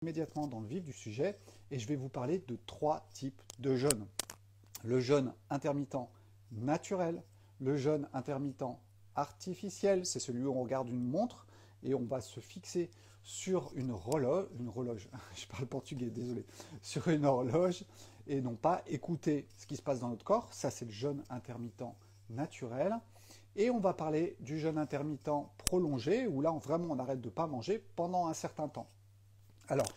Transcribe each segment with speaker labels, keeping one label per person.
Speaker 1: immédiatement dans le vif du sujet et je vais vous parler de 3 types de jeûne. Le jeûne intermittent naturel, le jeûne intermittent artificiel, c'est celui où on regarde une montre et on va se fixer sur une horloge, je parle portugais, désolé, sur une horloge et non pas écouter ce qui se passe dans notre corps. Ça, c'est le jeûne intermittent naturel. Et on va parler du jeûne intermittent prolongé, où là, vraiment, on n'arrête de ne pas manger pendant un certain temps. Alors,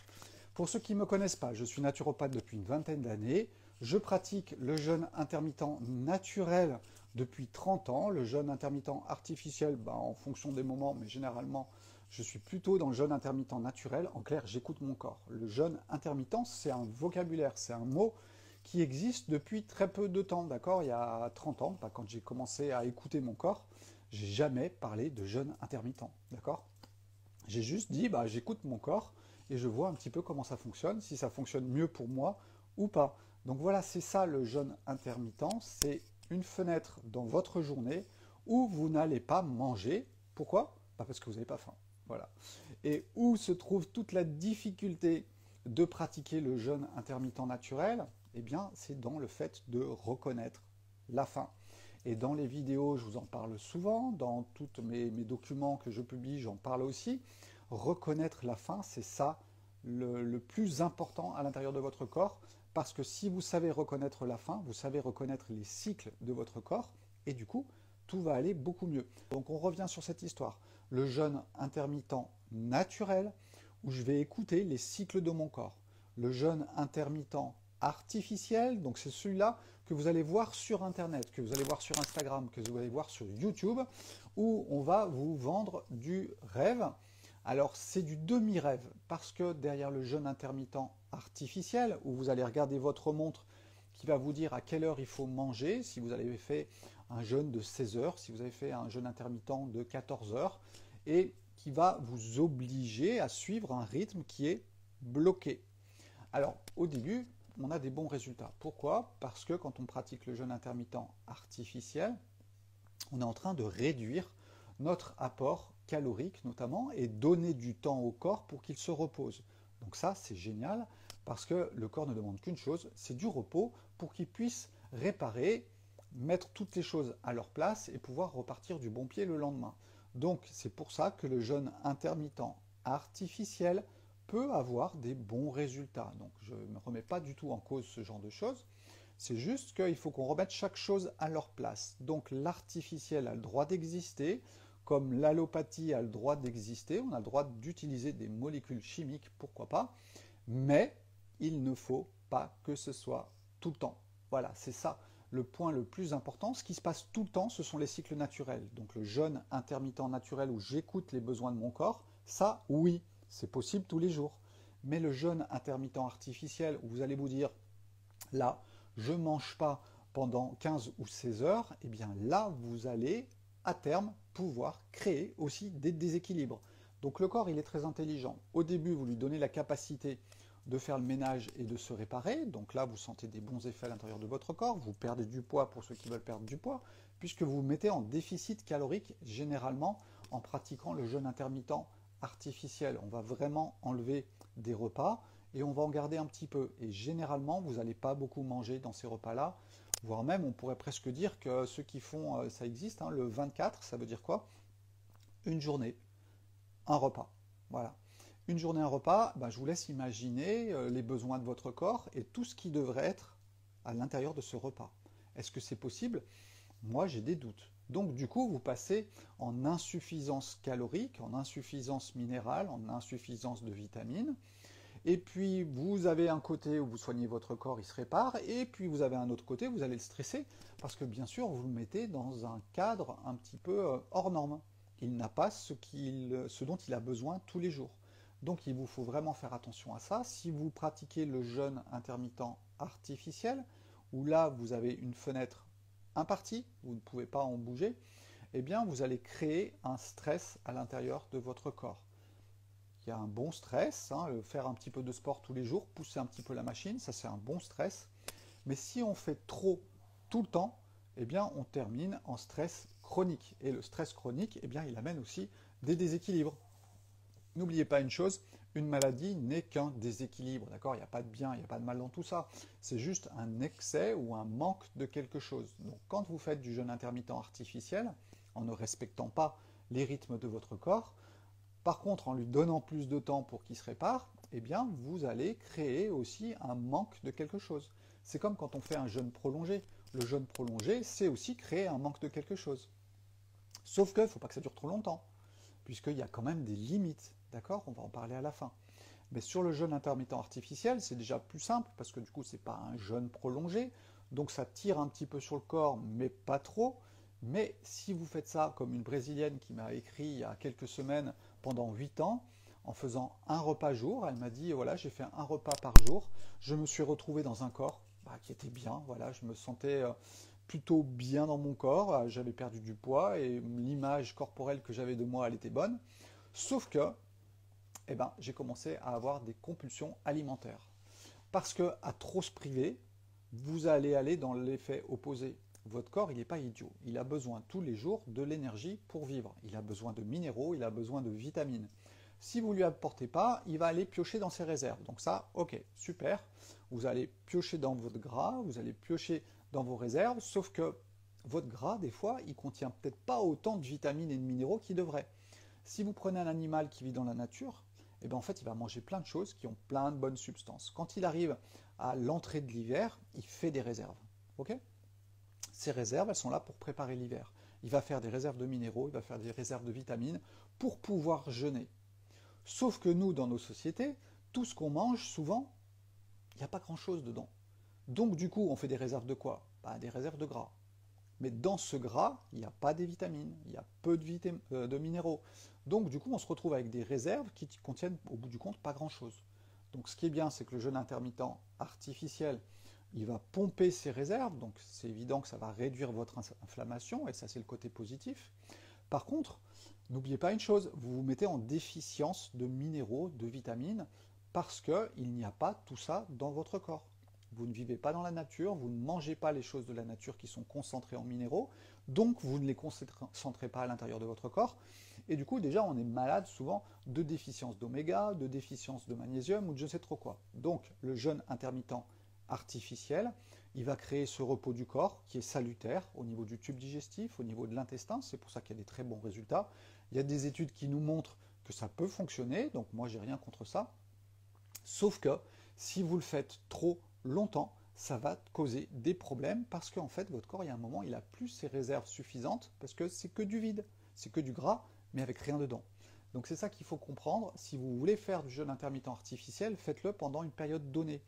Speaker 1: pour ceux qui ne me connaissent pas, je suis naturopathe depuis une vingtaine d'années. Je pratique le jeûne intermittent naturel depuis 30 ans. Le jeûne intermittent artificiel, en fonction des moments, mais généralement, je suis plutôt dans le jeûne intermittent naturel. En clair, j'écoute mon corps. Le jeûne intermittent, c'est un vocabulaire, c'est un mot qui existe depuis très peu de temps, d'accord? Il y a 30 ans, quand j'ai commencé à écouter mon corps, j'ai jamais parlé de jeûne intermittent, d'accord? J'ai juste dit, j'écoute mon corps et je vois un petit peu comment ça fonctionne, si ça fonctionne mieux pour moi ou pas. Donc voilà, c'est ça le jeûne intermittent, c'est une fenêtre dans votre journée où vous n'allez pas manger. Pourquoi? Parce que vous n'avez pas faim. Voilà. Et où se trouve toute la difficulté de pratiquer le jeûne intermittent naturel? Eh bien, c'est dans le fait de reconnaître la faim. Et dans les vidéos, je vous en parle souvent, dans tous mes documents que je publie, j'en parle aussi. Reconnaître la faim, c'est ça le plus important à l'intérieur de votre corps, parce que si vous savez reconnaître la faim, vous savez reconnaître les cycles de votre corps, et du coup, tout va aller beaucoup mieux. Donc on revient sur cette histoire. Le jeûne intermittent naturel, où je vais écouter les cycles de mon corps. Le jeûne intermittent artificiel, donc c'est celui-là que vous allez voir sur Internet, que vous allez voir sur Instagram, que vous allez voir sur YouTube, où on va vous vendre du rêve. Alors c'est du demi-rêve, parce que derrière le jeûne intermittent artificiel, où vous allez regarder votre montre qui va vous dire à quelle heure il faut manger, si vous avez fait un jeûne de 16 heures, si vous avez fait un jeûne intermittent de 14 heures, et qui va vous obliger à suivre un rythme qui est bloqué. Alors au début, on a des bons résultats. Pourquoi? Parce que quand on pratique le jeûne intermittent artificiel, on est en train de réduire notre apport calorique notamment et donner du temps au corps pour qu'il se repose. Donc ça, c'est génial parce que le corps ne demande qu'une chose, c'est du repos pour qu'il puisse réparer, mettre toutes les choses à leur place et pouvoir repartir du bon pied le lendemain. Donc c'est pour ça que le jeûne intermittent artificiel peut avoir des bons résultats. Donc je ne me remets pas du tout en cause ce genre de choses. C'est juste qu'il faut qu'on remette chaque chose à leur place. Donc l'artificiel a le droit d'exister, comme l'allopathie a le droit d'exister. On a le droit d'utiliser des molécules chimiques, pourquoi pas. Mais il ne faut pas que ce soit tout le temps. Voilà, c'est ça le point le plus important. Ce qui se passe tout le temps, ce sont les cycles naturels. Donc le jeûne intermittent naturel où j'écoute les besoins de mon corps, ça, oui, c'est possible tous les jours. Mais le jeûne intermittent artificiel où vous allez vous dire, là, je ne mange pas pendant 15 ou 16 heures, et bien là, vous allez, à terme, pouvoir créer aussi des déséquilibres. Donc le corps, il est très intelligent. Au début, vous lui donnez la capacité de faire le ménage et de se réparer. Donc là, vous sentez des bons effets à l'intérieur de votre corps. Vous perdez du poids pour ceux qui veulent perdre du poids, puisque vous vous mettez en déficit calorique, généralement, en pratiquant le jeûne intermittent artificiel. On va vraiment enlever des repas et on va en garder un petit peu. Et généralement, vous n'allez pas beaucoup manger dans ces repas-là, voire même, on pourrait presque dire que ceux qui font, ça existe, le 24, ça veut dire quoi? Une journée, un repas. Voilà. Une journée, un repas, je vous laisse imaginer les besoins de votre corps et tout ce qui devrait être à l'intérieur de ce repas. Est-ce que c'est possible? Moi, j'ai des doutes. Donc, du coup, vous passez en insuffisance calorique, en insuffisance minérale, en insuffisance de vitamines. Et puis, vous avez un côté où vous soignez votre corps, il se répare. Et puis, vous avez un autre côté, vous allez le stresser. Parce que, bien sûr, vous le mettez dans un cadre un petit peu hors norme. Il n'a pas ce dont il a besoin tous les jours. Donc, il vous faut vraiment faire attention à ça. Si vous pratiquez le jeûne intermittent artificiel, où là, vous avez une fenêtre impartie, vous ne pouvez pas en bouger, eh bien, vous allez créer un stress à l'intérieur de votre corps. Il y a un bon stress, faire un petit peu de sport tous les jours, pousser un petit peu la machine, ça c'est un bon stress. Mais si on fait trop tout le temps, eh bien, on termine en stress chronique. Et le stress chronique, eh bien, il amène aussi des déséquilibres. N'oubliez pas une chose, une maladie n'est qu'un déséquilibre, d'accord? Il n'y a pas de bien, il n'y a pas de mal dans tout ça. C'est juste un excès ou un manque de quelque chose. Donc quand vous faites du jeûne intermittent artificiel, en ne respectant pas les rythmes de votre corps, par contre en lui donnant plus de temps pour qu'il se répare, eh bien vous allez créer aussi un manque de quelque chose. C'est comme quand on fait un jeûne prolongé. Le jeûne prolongé, c'est aussi créer un manque de quelque chose. Sauf que, il ne faut pas que ça dure trop longtemps, puisqu'il y a quand même des limites, d'accord? On va en parler à la fin. Mais sur le jeûne intermittent artificiel, c'est déjà plus simple, parce que du coup, ce n'est pas un jeûne prolongé, donc ça tire un petit peu sur le corps, mais pas trop. Mais si vous faites ça comme une Brésilienne qui m'a écrit il y a quelques semaines, pendant 8 ans, en faisant un repas jour, elle m'a dit, voilà, j'ai fait un repas par jour, je me suis retrouvé dans un corps qui était bien, voilà, je me sentais plutôt bien dans mon corps, j'avais perdu du poids et l'image corporelle que j'avais de moi, elle était bonne. Sauf que, eh ben, j'ai commencé à avoir des compulsions alimentaires. Parce que à trop se priver, vous allez aller dans l'effet opposé. Votre corps, il n'est pas idiot. Il a besoin tous les jours de l'énergie pour vivre. Il a besoin de minéraux, il a besoin de vitamines. Si vous ne lui apportez pas, il va aller piocher dans ses réserves. Donc ça, ok, super. Vous allez piocher dans votre gras, vous allez piocher dans vos réserves, sauf que votre gras, des fois, il contient peut-être pas autant de vitamines et de minéraux qu'il devrait. Si vous prenez un animal qui vit dans la nature, eh bien en fait, il va manger plein de choses qui ont plein de bonnes substances. Quand il arrive à l'entrée de l'hiver, il fait des réserves. Ok? Ces réserves, elles sont là pour préparer l'hiver. Il va faire des réserves de minéraux, il va faire des réserves de vitamines pour pouvoir jeûner. Sauf que nous, dans nos sociétés, tout ce qu'on mange, souvent, il n'y a pas grand-chose dedans. Donc du coup, on fait des réserves de quoi? Des réserves de gras. Mais dans ce gras, il n'y a pas des vitamines, il y a peu de minéraux. Donc du coup, on se retrouve avec des réserves qui contiennent au bout du compte pas grand-chose. Donc ce qui est bien, c'est que le jeûne intermittent artificiel, il va pomper ses réserves, donc c'est évident que ça va réduire votre inflammation, et ça c'est le côté positif. Par contre, n'oubliez pas une chose, vous vous mettez en déficience de minéraux, de vitamines, parce qu'il n'y a pas tout ça dans votre corps. Vous ne vivez pas dans la nature, vous ne mangez pas les choses de la nature qui sont concentrées en minéraux, donc vous ne les concentrez pas à l'intérieur de votre corps. Et du coup, déjà, on est malade souvent de déficience d'oméga, de déficience de magnésium ou de je sais trop quoi. Donc, le jeûne intermittent artificiel, il va créer ce repos du corps qui est salutaire au niveau du tube digestif, au niveau de l'intestin, c'est pour ça qu'il y a des très bons résultats. Il y a des études qui nous montrent que ça peut fonctionner, donc moi j'ai rien contre ça. Sauf que si vous le faites trop longtemps, ça va causer des problèmes parce qu'en fait votre corps, il y a un moment, il n'a plus ses réserves suffisantes parce que c'est que du vide, c'est que du gras, mais avec rien dedans. Donc c'est ça qu'il faut comprendre. Si vous voulez faire du jeûne intermittent artificiel, faites-le pendant une période donnée.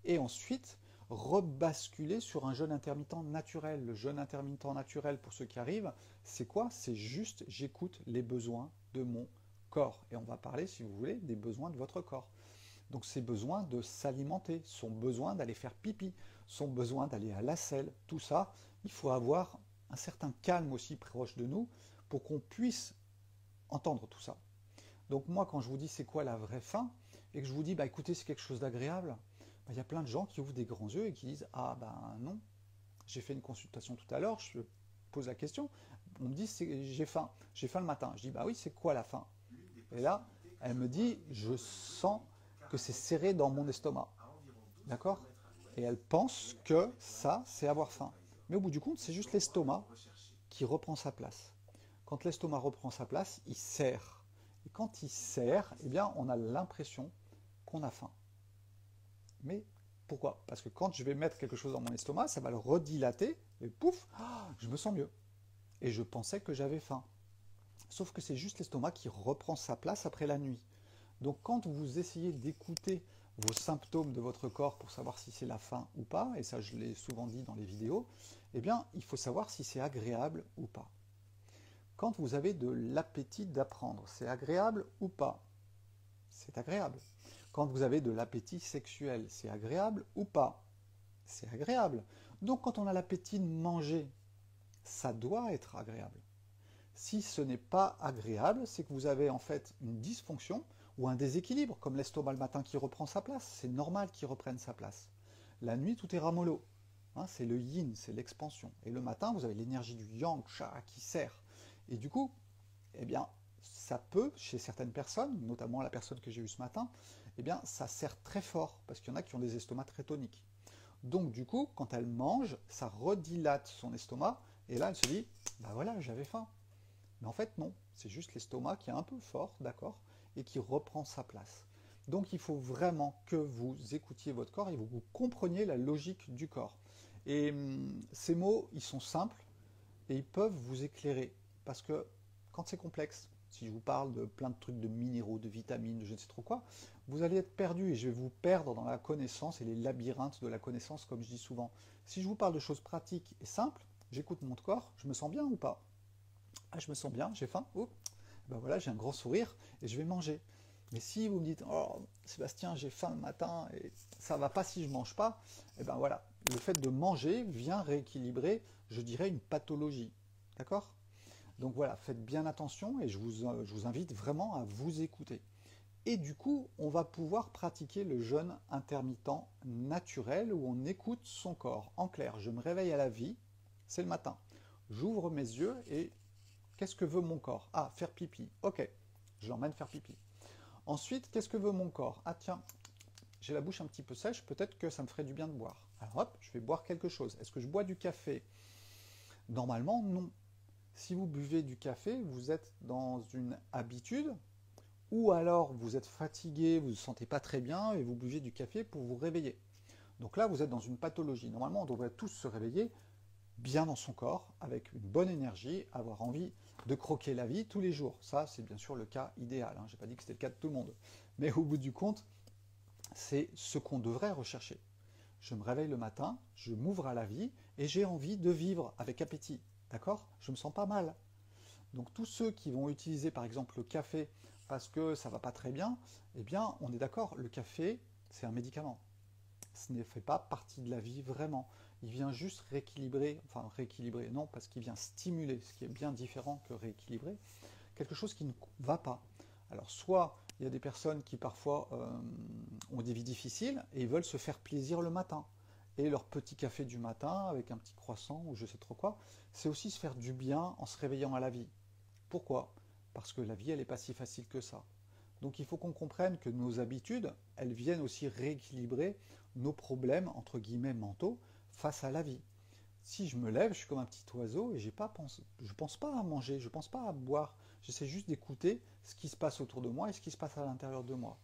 Speaker 1: Et ensuite, rebasculer sur un jeûne intermittent naturel. Le jeûne intermittent naturel, pour ceux qui arrivent, c'est quoi? C'est juste j'écoute les besoins de mon corps. Et on va parler, si vous voulez, des besoins de votre corps. Donc ses besoins de s'alimenter, son besoin d'aller faire pipi, son besoin d'aller à la selle, tout ça, il faut avoir un certain calme aussi proche de nous pour qu'on puisse entendre tout ça. Donc moi, quand je vous dis c'est quoi la vraie faim, et que je vous dis, écoutez, c'est quelque chose d'agréable, il y a plein de gens qui ouvrent des grands yeux et qui disent, ah non, j'ai fait une consultation tout à l'heure, je pose la question, on me dit, j'ai faim le matin. Je dis, oui, c'est quoi la faim? Et là, elle me dit, je sens que c'est serré dans mon estomac. D'accord? Et elle pense que ça, c'est avoir faim. Mais au bout du compte, c'est juste l'estomac qui reprend sa place. Quand l'estomac reprend sa place, il serre. Et quand il serre, eh bien, on a l'impression qu'on a faim. Mais pourquoi? Parce que quand je vais mettre quelque chose dans mon estomac, ça va le redilater, et pouf, je me sens mieux. Et je pensais que j'avais faim. Sauf que c'est juste l'estomac qui reprend sa place après la nuit. Donc quand vous essayez d'écouter vos symptômes de votre corps pour savoir si c'est la faim ou pas, et ça je l'ai souvent dit dans les vidéos, eh bien il faut savoir si c'est agréable ou pas. Quand vous avez de l'appétit d'apprendre, c'est agréable ou pas? C'est agréable. Quand vous avez de l'appétit sexuel, c'est agréable ou pas? C'est agréable. Donc quand on a l'appétit de manger, ça doit être agréable. Si ce n'est pas agréable, c'est que vous avez en fait une dysfonction ou un déséquilibre, comme l'estomac le matin qui reprend sa place. C'est normal qu'il reprenne sa place. La nuit, tout est ramollo. C'est le yin, c'est l'expansion. Et le matin, vous avez l'énergie du yang, cha, qui serre. Et du coup, eh bien, ça peut, chez certaines personnes, notamment la personne que j'ai eue ce matin, eh bien, ça sert très fort, parce qu'il y en a qui ont des estomacs très toniques. Donc, du coup, quand elle mange, ça redilate son estomac, et là, elle se dit, bah voilà, j'avais faim. Mais en fait, non, c'est juste l'estomac qui est un peu fort, d'accord, et qui reprend sa place. Donc, il faut vraiment que vous écoutiez votre corps et vous compreniez la logique du corps. Et ces mots, ils sont simples, et ils peuvent vous éclairer. Parce que quand c'est complexe, si je vous parle de plein de trucs de minéraux, de vitamines, de je ne sais trop quoi, vous allez être perdu et je vais vous perdre dans la connaissance et les labyrinthes de la connaissance, comme je dis souvent. Si je vous parle de choses pratiques et simples, j'écoute mon corps, je me sens bien ou pas? Ah, je me sens bien, j'ai faim, oh, ben voilà, j'ai un grand sourire et je vais manger. Mais si vous me dites, oh Sébastien, j'ai faim le matin et ça va pas si je mange pas, et ben voilà, le fait de manger vient rééquilibrer, je dirais, une pathologie. D'accord? Donc voilà, faites bien attention et je vous invite vraiment à vous écouter. Et du coup, on va pouvoir pratiquer le jeûne intermittent naturel où on écoute son corps. En clair, je me réveille à la vie, c'est le matin. J'ouvre mes yeux et qu'est-ce que veut mon corps? Ah, faire pipi. Ok, je l'emmène faire pipi. Ensuite, qu'est-ce que veut mon corps? Ah tiens, j'ai la bouche un petit peu sèche, peut-être que ça me ferait du bien de boire. Alors hop, je vais boire quelque chose. Est-ce que je bois du café? Normalement, non. Si vous buvez du café, vous êtes dans une habitude, ou alors vous êtes fatigué, vous ne vous sentez pas très bien, et vous buvez du café pour vous réveiller. Donc là, vous êtes dans une pathologie. Normalement, on devrait tous se réveiller bien dans son corps, avec une bonne énergie, avoir envie de croquer la vie tous les jours. Ça, c'est bien sûr le cas idéal. Je n'ai pas dit que c'était le cas de tout le monde. Mais au bout du compte, c'est ce qu'on devrait rechercher. Je me réveille le matin, je m'ouvre à la vie et j'ai envie de vivre avec appétit. D'accord? Je me sens pas mal. Donc tous ceux qui vont utiliser par exemple le café parce que ça va pas très bien, eh bien on est d'accord, le café c'est un médicament. Ce ne fait pas partie de la vie vraiment. Il vient juste rééquilibrer, enfin rééquilibrer, non, parce qu'il vient stimuler, ce qui est bien différent que rééquilibrer, quelque chose qui ne va pas. Alors soit il y a des personnes qui parfois ont des vies difficiles et ils veulent se faire plaisir le matin. Et leur petit café du matin avec un petit croissant ou je sais trop quoi, c'est aussi se faire du bien en se réveillant à la vie. Pourquoi? Parce que la vie, elle n'est pas si facile que ça. Donc il faut qu'on comprenne que nos habitudes, elles viennent aussi rééquilibrer nos problèmes, entre guillemets, mentaux, face à la vie. Si je me lève, je suis comme un petit oiseau et je ne pense pas à manger, je ne pense pas à boire. J'essaie juste d'écouter ce qui se passe autour de moi et ce qui se passe à l'intérieur de moi.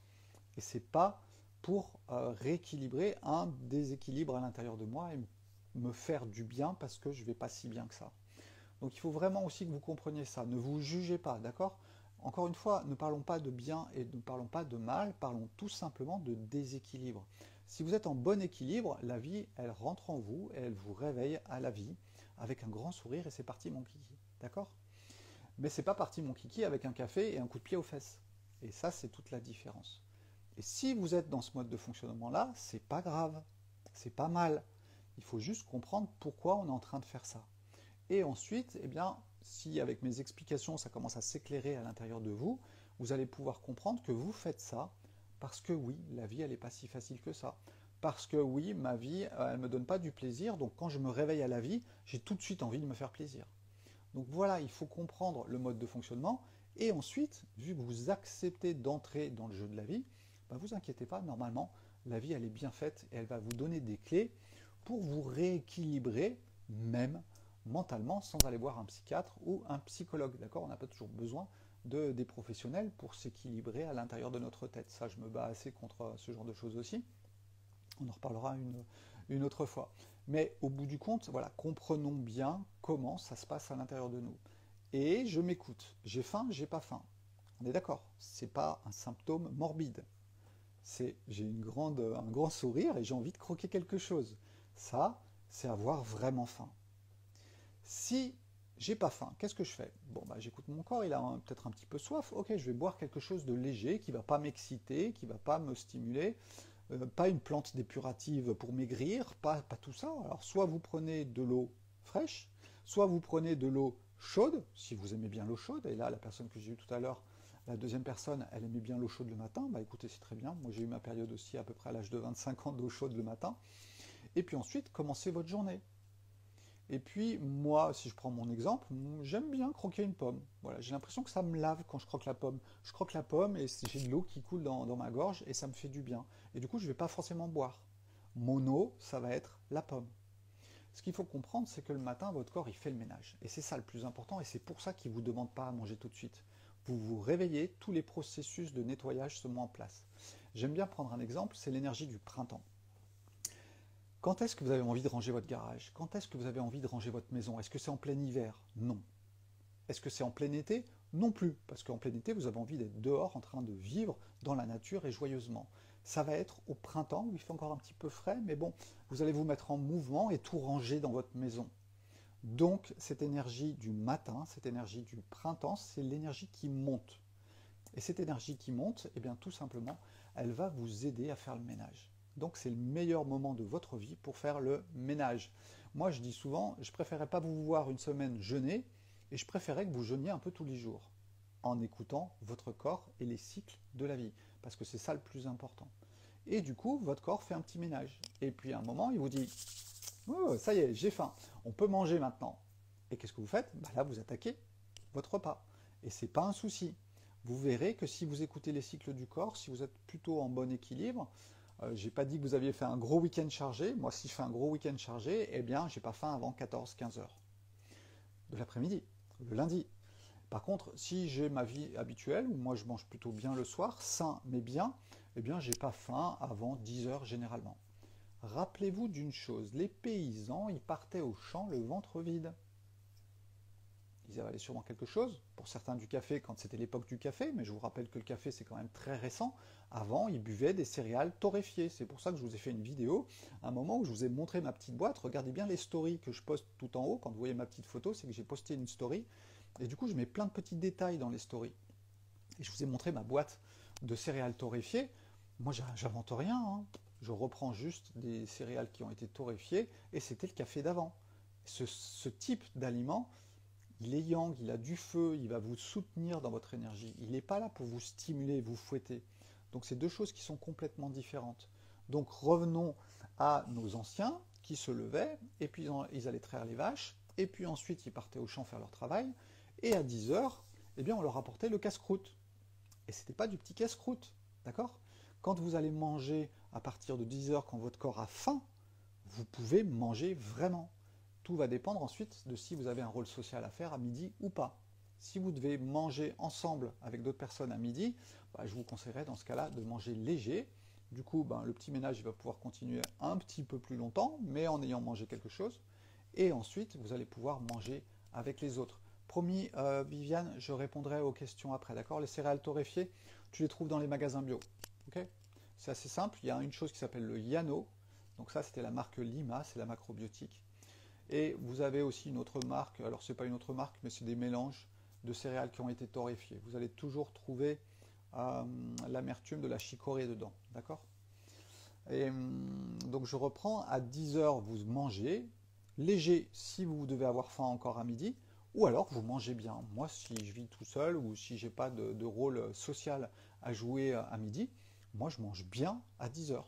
Speaker 1: Et ce n'est pas pour rééquilibrer un déséquilibre à l'intérieur de moi et me faire du bien parce que je ne vais pas si bien que ça. Donc il faut vraiment aussi que vous compreniez ça. Ne vous jugez pas, d'accord? Encore une fois, ne parlons pas de bien et ne parlons pas de mal, parlons tout simplement de déséquilibre. Si vous êtes en bon équilibre, la vie, elle rentre en vous et elle vous réveille à la vie avec un grand sourire et c'est parti mon kiki, d'accord? Mais c'est pas parti mon kiki avec un café et un coup de pied aux fesses. Et ça, c'est toute la différence. Et si vous êtes dans ce mode de fonctionnement-là, c'est pas grave, c'est pas mal. Il faut juste comprendre pourquoi on est en train de faire ça. Et ensuite, eh bien, si avec mes explications, ça commence à s'éclairer à l'intérieur de vous, vous allez pouvoir comprendre que vous faites ça parce que oui, la vie, elle n'est pas si facile que ça. Parce que oui, ma vie, elle ne me donne pas du plaisir, donc quand je me réveille à la vie, j'ai tout de suite envie de me faire plaisir. Donc voilà, il faut comprendre le mode de fonctionnement, et ensuite, vu que vous acceptez d'entrer dans le jeu de la vie, ben vous inquiétez pas, normalement, la vie, elle est bien faite, et elle va vous donner des clés pour vous rééquilibrer, même mentalement, sans aller voir un psychiatre ou un psychologue, d'accord? On n'a pas toujours besoin des professionnels pour s'équilibrer à l'intérieur de notre tête. Ça, je me bats assez contre ce genre de choses aussi. On en reparlera une autre fois. Mais au bout du compte, voilà, comprenons bien comment ça se passe à l'intérieur de nous. Et je m'écoute. J'ai faim, j'ai pas faim. On est d'accord? C'est pas un symptôme morbide. J'ai un grand sourire et j'ai envie de croquer quelque chose. Ça, c'est avoir vraiment faim. Si j'ai pas faim, qu'est-ce que je fais? Bon, bah, j'écoute mon corps, il a peut-être un petit peu soif. Ok, je vais boire quelque chose de léger qui va pas m'exciter, qui va pas me stimuler. Pas une plante dépurative pour maigrir, pas tout ça. Alors soit vous prenez de l'eau fraîche, soit vous prenez de l'eau chaude, si vous aimez bien l'eau chaude. Et là, la personne que j'ai eue tout à l'heure, la deuxième personne, elle aimait bien l'eau chaude le matin. Bah écoutez, c'est très bien. Moi, j'ai eu ma période aussi à peu près à l'âge de 25 ans d'eau chaude le matin. Et puis ensuite, commencez votre journée. Et puis, moi, si je prends mon exemple, j'aime bien croquer une pomme. Voilà, j'ai l'impression que ça me lave quand je croque la pomme. Je croque la pomme et j'ai de l'eau qui coule dans ma gorge et ça me fait du bien. Et du coup, je ne vais pas forcément boire. Mon eau, ça va être la pomme. Ce qu'il faut comprendre, c'est que le matin, votre corps, il fait le ménage. Et c'est ça le plus important, et c'est pour ça qu'il ne vous demande pas à manger tout de suite. Vous vous réveillez, tous les processus de nettoyage se mettent en place. J'aime bien prendre un exemple, c'est l'énergie du printemps. Quand est-ce que vous avez envie de ranger votre garage? Quand est-ce que vous avez envie de ranger votre maison? Est-ce que c'est en plein hiver? Non. Est-ce que c'est en plein été? Non plus, parce qu'en plein été, vous avez envie d'être dehors en train de vivre dans la nature et joyeusement. Ça va être au printemps où il fait encore un petit peu frais, mais bon, vous allez vous mettre en mouvement et tout ranger dans votre maison. Donc, cette énergie du matin, cette énergie du printemps, c'est l'énergie qui monte. Et cette énergie qui monte, eh bien, tout simplement, elle va vous aider à faire le ménage. Donc, c'est le meilleur moment de votre vie pour faire le ménage. Moi, je dis souvent, je ne préférais pas vous voir une semaine jeûner, et je préférais que vous jeûniez un peu tous les jours, en écoutant votre corps et les cycles de la vie, parce que c'est ça le plus important. Et du coup, votre corps fait un petit ménage. Et puis à un moment, il vous dit, oh, ça y est, j'ai faim, on peut manger maintenant. Et qu'est-ce que vous faites? Bah là, vous attaquez votre repas. Et c'est pas un souci. Vous verrez que si vous écoutez les cycles du corps, si vous êtes plutôt en bon équilibre, j'ai pas dit que vous aviez fait un gros week-end chargé. Moi, si je fais un gros week-end chargé, eh bien, j'ai pas faim avant 14-15 heures de l'après-midi, le lundi. Par contre, si j'ai ma vie habituelle, où moi je mange plutôt bien le soir, sain mais bien, eh bien j'ai pas faim avant 10 heures généralement. Rappelez-vous d'une chose, les paysans, ils partaient au champ le ventre vide. Ils avalaient sûrement quelque chose, pour certains du café quand c'était l'époque du café, mais je vous rappelle que le café c'est quand même très récent. Avant, ils buvaient des céréales torréfiées. C'est pour ça que je vous ai fait une vidéo, un moment où je vous ai montré ma petite boîte. Regardez bien les stories que je poste tout en haut. Quand vous voyez ma petite photo, c'est que j'ai posté une story. Et du coup, je mets plein de petits détails dans les stories. Et je vous ai montré ma boîte de céréales torréfiées. Moi, j'invente rien, hein. Je reprends juste des céréales qui ont été torréfiées et c'était le café d'avant. Ce type d'aliment, il est yang, il a du feu, il va vous soutenir dans votre énergie. Il n'est pas là pour vous stimuler, vous fouetter. Donc c'est deux choses qui sont complètement différentes. Donc revenons à nos anciens qui se levaient et puis ils allaient traire les vaches et puis ensuite ils partaient au champ faire leur travail et à 10 heures, eh bien on leur apportait le casse-croûte. Et ce n'était pas du petit casse-croûte, d'accord? Quand vous allez manger à partir de 10 heures, quand votre corps a faim, vous pouvez manger vraiment. Tout va dépendre ensuite de si vous avez un rôle social à faire à midi ou pas. Si vous devez manger ensemble avec d'autres personnes à midi, bah, je vous conseillerais dans ce cas-là de manger léger. Du coup, le petit ménage il va pouvoir continuer un petit peu plus longtemps, mais en ayant mangé quelque chose. Et ensuite, vous allez pouvoir manger avec les autres. Promis, Viviane, je répondrai aux questions après, d'accord? Les céréales torréfiées, tu les trouves dans les magasins bio. Okay, c'est assez simple, il y a une chose qui s'appelle le Yano. Donc ça, c'était la marque Lima, c'est la macrobiotique. Et vous avez aussi une autre marque, alors c'est pas une autre marque, mais c'est des mélanges de céréales qui ont été torréfiées. Vous allez toujours trouver l'amertume de la chicorée dedans, d'accord? Et donc je reprends, à 10 heures vous mangez, léger si vous devez avoir faim encore à midi, ou alors vous mangez bien. Moi, si je vis tout seul ou si j'ai pas de rôle social à jouer à midi, moi je mange bien à 10 heures.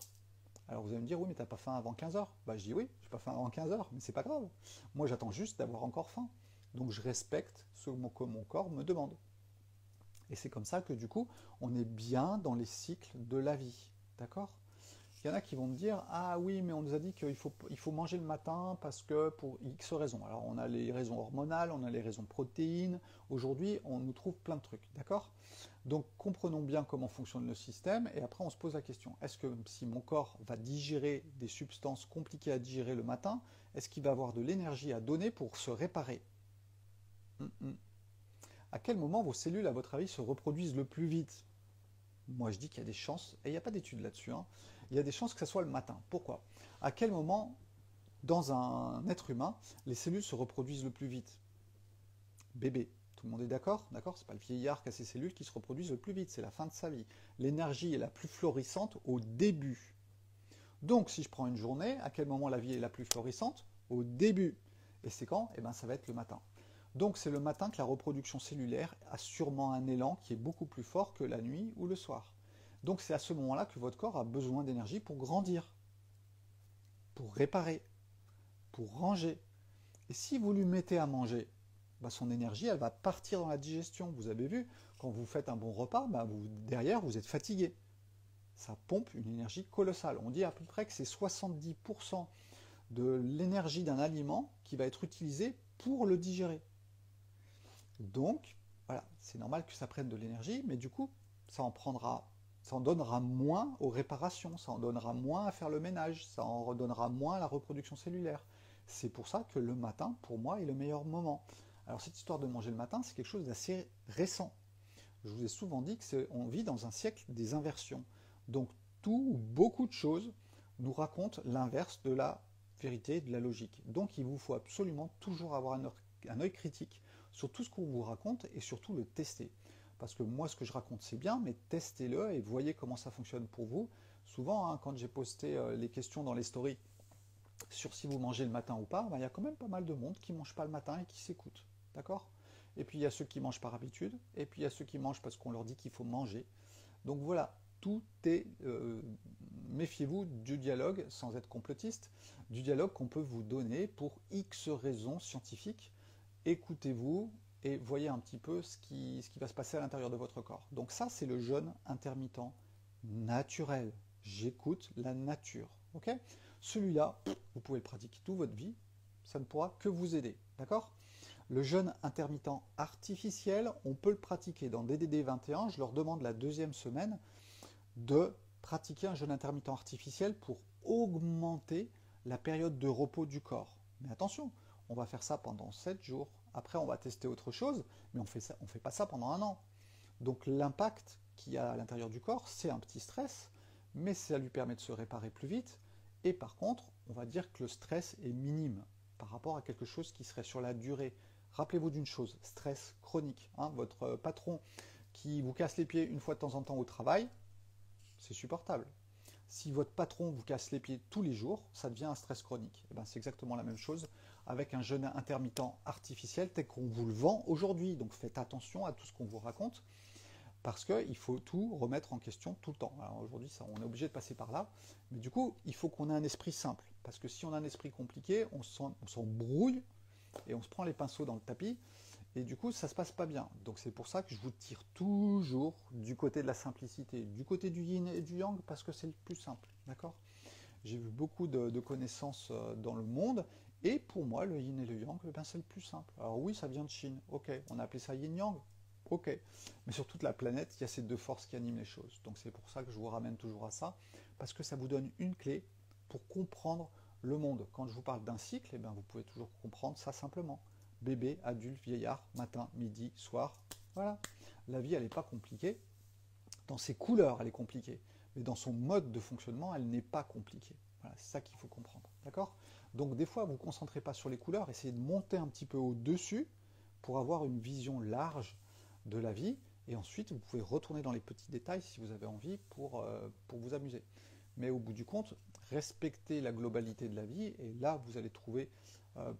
Speaker 1: Alors vous allez me dire, oui, mais t'as pas faim avant 15 heures. Bah je dis oui, j'ai pas faim avant 15 heures, mais c'est pas grave. Moi j'attends juste d'avoir encore faim. Donc je respecte ce que mon corps me demande. Et c'est comme ça que du coup, on est bien dans les cycles de la vie. D'accord? Il y en a qui vont me dire, ah oui, mais on nous a dit qu'il faut manger le matin parce que pour X raisons. Alors on a les raisons hormonales, on a les raisons protéines. Aujourd'hui, on nous trouve plein de trucs, d'accord? Donc comprenons bien comment fonctionne le système et après on se pose la question, est-ce que si mon corps va digérer des substances compliquées à digérer le matin, est-ce qu'il va avoir de l'énergie à donner pour se réparer? À quel moment vos cellules, à votre avis, se reproduisent le plus vite? Moi, je dis qu'il y a des chances, et il n'y a pas d'études là-dessus, hein, il y a des chances que ce soit le matin. Pourquoi? À quel moment, dans un être humain, les cellules se reproduisent le plus vite? Bébé. Tout le monde est d'accord? D'accord? C'est pas le vieillard qui a ses cellules qui se reproduisent le plus vite, c'est la fin de sa vie. L'énergie est la plus florissante au début. Donc, si je prends une journée, à quel moment la vie est la plus florissante? Au début. Et c'est quand? Eh bien, ça va être le matin. Donc, c'est le matin que la reproduction cellulaire a sûrement un élan qui est beaucoup plus fort que la nuit ou le soir. Donc, c'est à ce moment-là que votre corps a besoin d'énergie pour grandir, pour réparer, pour ranger. Et si vous lui mettez à manger, bah, son énergie, elle va partir dans la digestion. Vous avez vu, quand vous faites un bon repas, bah, derrière, vous êtes fatigué. Ça pompe une énergie colossale. On dit à peu près que c'est 70% de l'énergie d'un aliment qui va être utilisée pour le digérer. Donc, voilà, c'est normal que ça prenne de l'énergie, mais du coup, ça en donnera moins aux réparations, ça en donnera moins à faire le ménage, ça en redonnera moins à la reproduction cellulaire. C'est pour ça que le matin, pour moi, est le meilleur moment. Alors cette histoire de manger le matin, c'est quelque chose d'assez récent. Je vous ai souvent dit qu'on vit dans un siècle des inversions. Donc tout ou beaucoup de choses nous racontent l'inverse de la vérité, de la logique. Donc il vous faut absolument toujours avoir un œil critique sur tout ce qu'on vous raconte et surtout le tester. Parce que moi, ce que je raconte, c'est bien, mais testez-le et voyez comment ça fonctionne pour vous. Souvent, hein, quand j'ai posté les questions dans les stories sur si vous mangez le matin ou pas, il y a quand même pas mal de monde qui ne mange pas le matin et qui s'écoute. D'accord? Et puis il y a ceux qui mangent par habitude, et puis il y a ceux qui mangent parce qu'on leur dit qu'il faut manger. Donc voilà, tout est... méfiez-vous du dialogue, sans être complotiste, du dialogue qu'on peut vous donner pour X raisons scientifiques. Écoutez-vous et voyez un petit peu ce qui va se passer à l'intérieur de votre corps. Donc ça, c'est le jeûne intermittent naturel. J'écoute la nature. Ok? Celui-là, vous pouvez le pratiquer toute votre vie, ça ne pourra que vous aider. D'accord? Le jeûne intermittent artificiel, on peut le pratiquer dans DDD 21. Je leur demande la deuxième semaine de pratiquer un jeûne intermittent artificiel pour augmenter la période de repos du corps. Mais attention, on va faire ça pendant 7 jours. Après, on va tester autre chose, mais on fait pas ça pendant un an. Donc l'impact qu'il y a à l'intérieur du corps, c'est un petit stress, mais ça lui permet de se réparer plus vite. Et par contre, on va dire que le stress est minime par rapport à quelque chose qui serait sur la durée. Rappelez-vous d'une chose, stress chronique. Hein, votre patron qui vous casse les pieds une fois de temps en temps au travail, c'est supportable. Si votre patron vous casse les pieds tous les jours, ça devient un stress chronique. Et ben, c'est exactement la même chose avec un jeûne intermittent artificiel tel qu'on vous le vend aujourd'hui. Donc faites attention à tout ce qu'on vous raconte parce qu'il faut tout remettre en question tout le temps. Alors aujourd'hui, on est obligé de passer par là, mais du coup, il faut qu'on ait un esprit simple parce que si on a un esprit compliqué, on s'embrouille et on se prend les pinceaux dans le tapis. Et du coup, ça se passe pas bien. Donc c'est pour ça que je vous tire toujours du côté de la simplicité, du côté du yin et du yang, parce que c'est le plus simple. D'accord? J'ai vu beaucoup de connaissances dans le monde, et pour moi, le yin et le yang, ben, c'est le plus simple. Alors oui, ça vient de Chine, ok. On a appelé ça yin-yang, ok. Mais sur toute la planète, il y a ces deux forces qui animent les choses. Donc c'est pour ça que je vous ramène toujours à ça, parce que ça vous donne une clé pour comprendre le monde. Quand je vous parle d'un cycle, eh ben, vous pouvez toujours comprendre ça simplement. Bébé, adulte, vieillard, matin, midi, soir. Voilà. La vie, elle n'est pas compliquée. Dans ses couleurs, elle est compliquée. Mais dans son mode de fonctionnement, elle n'est pas compliquée. Voilà, c'est ça qu'il faut comprendre. D'accord? Donc des fois, vous ne vous concentrez pas sur les couleurs, essayez de monter un petit peu au-dessus pour avoir une vision large de la vie. Et ensuite, vous pouvez retourner dans les petits détails si vous avez envie pour vous amuser. Mais au bout du compte, respectez la globalité de la vie et là, vous allez trouver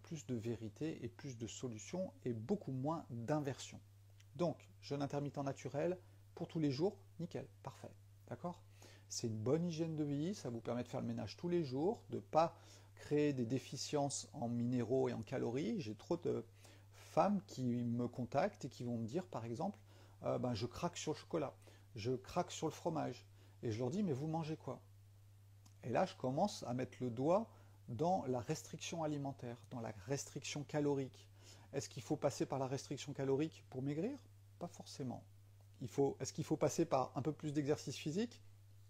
Speaker 1: plus de vérité et plus de solutions et beaucoup moins d'inversion. Donc, jeûne intermittent naturel pour tous les jours, nickel, parfait. D'accord? C'est une bonne hygiène de vie, ça vous permet de faire le ménage tous les jours, de ne pas créer des déficiences en minéraux et en calories. J'ai trop de femmes qui me contactent et qui vont me dire, par exemple, ben, je craque sur le chocolat, je craque sur le fromage. Et je leur dis, mais vous mangez quoi? Et là, je commence à mettre le doigt dans la restriction alimentaire, dans la restriction calorique. Est-ce qu'il faut passer par la restriction calorique pour maigrir? Pas forcément. Est-ce qu'il faut passer par un peu plus d'exercice physique?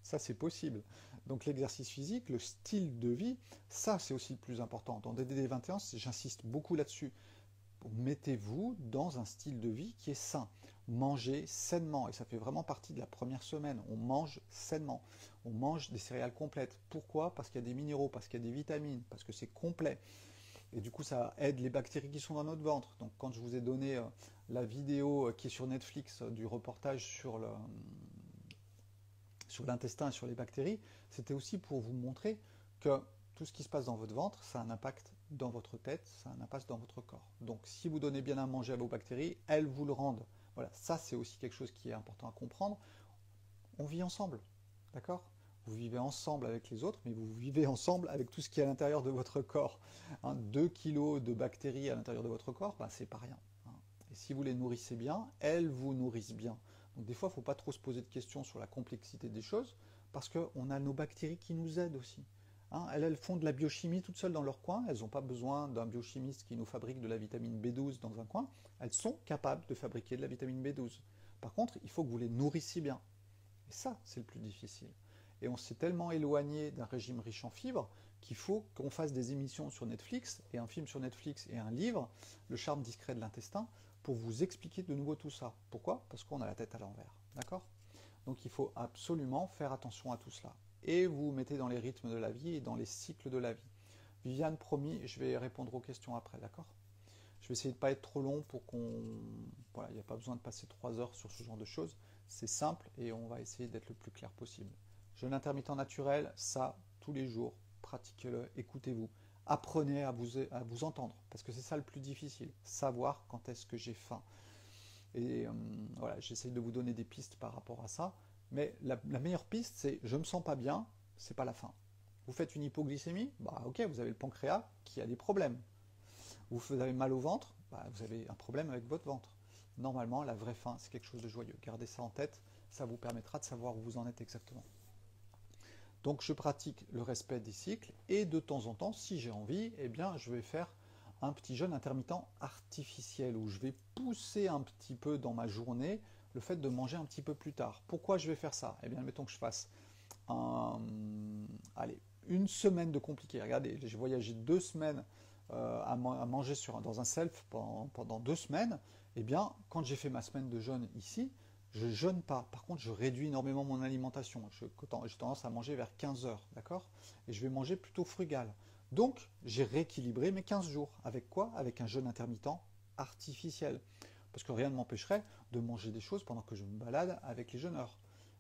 Speaker 1: Ça, c'est possible. Donc l'exercice physique, le style de vie, ça, c'est aussi le plus important. Dans DDD 21, j'insiste beaucoup là-dessus. Mettez-vous dans un style de vie qui est sain. Mangez sainement, et ça fait vraiment partie de la première semaine. On mange sainement. On mange des céréales complètes. Pourquoi? Parce qu'il y a des minéraux, parce qu'il y a des vitamines, parce que c'est complet. Et du coup, ça aide les bactéries qui sont dans notre ventre. Donc quand je vous ai donné la vidéo qui est sur Netflix du reportage sur l'intestin et sur les bactéries, c'était aussi pour vous montrer que tout ce qui se passe dans votre ventre, ça a un impact dans votre tête, ça a un impact dans votre corps. Donc si vous donnez bien à manger à vos bactéries, elles vous le rendent. Voilà, ça c'est aussi quelque chose qui est important à comprendre. On vit ensemble, d'accord? Vous vivez ensemble avec les autres, mais vous vivez ensemble avec tout ce qui est à l'intérieur de votre corps. 2 kilos de bactéries à l'intérieur de votre corps, bah, c'est pas rien. Et si vous les nourrissez bien, elles vous nourrissent bien. Donc des fois, il ne faut pas trop se poser de questions sur la complexité des choses, parce qu'on a nos bactéries qui nous aident aussi. Elles font de la biochimie toutes seules dans leur coin, elles n'ont pas besoin d'un biochimiste qui nous fabrique de la vitamine B12 dans un coin, elles sont capables de fabriquer de la vitamine B12. Par contre, il faut que vous les nourrissiez bien. Et ça, c'est le plus difficile. Et on s'est tellement éloigné d'un régime riche en fibres qu'il faut qu'on fasse des émissions sur Netflix, et un film sur Netflix et un livre, Le charme discret de l'intestin, pour vous expliquer de nouveau tout ça. Pourquoi? Parce qu'on a la tête à l'envers. D'accord? Donc il faut absolument faire attention à tout cela. Et vous vous mettez dans les rythmes de la vie et dans les cycles de la vie. Viviane, promis, je vais répondre aux questions après, d'accord? Je vais essayer de ne pas être trop long pour qu'on... Voilà, il n'y a pas besoin de passer 3 heures sur ce genre de choses. C'est simple et on va essayer d'être le plus clair possible. Jeûne intermittent naturel, ça, tous les jours, pratiquez-le, écoutez-vous. Apprenez à vous entendre, parce que c'est ça le plus difficile, savoir quand est-ce que j'ai faim. Et voilà, j'essaie de vous donner des pistes par rapport à ça, mais la meilleure piste, c'est je me sens pas bien, c'est pas la faim. Vous faites une hypoglycémie, bah ok, vous avez le pancréas qui a des problèmes. Vous avez mal au ventre, bah, vous avez un problème avec votre ventre. Normalement, la vraie faim, c'est quelque chose de joyeux. Gardez ça en tête, ça vous permettra de savoir où vous en êtes exactement. Donc je pratique le respect des cycles et de temps en temps, si j'ai envie, eh bien, je vais faire un petit jeûne intermittent artificiel où je vais pousser un petit peu dans ma journée le fait de manger un petit peu plus tard. Pourquoi je vais faire ça? Eh bien, admettons que je fasse une semaine de compliqué. Regardez, j'ai voyagé 2 semaines à manger dans un self pendant 2 semaines. Eh bien, quand j'ai fait ma semaine de jeûne ici, je jeûne pas. Par contre, je réduis énormément mon alimentation. J'ai tendance à manger vers 15 heures, d'accord? Et je vais manger plutôt frugal. Donc, j'ai rééquilibré mes 15 jours. Avec quoi? Avec un jeûne intermittent artificiel. Parce que rien ne m'empêcherait de manger des choses pendant que je me balade avec les jeûneurs.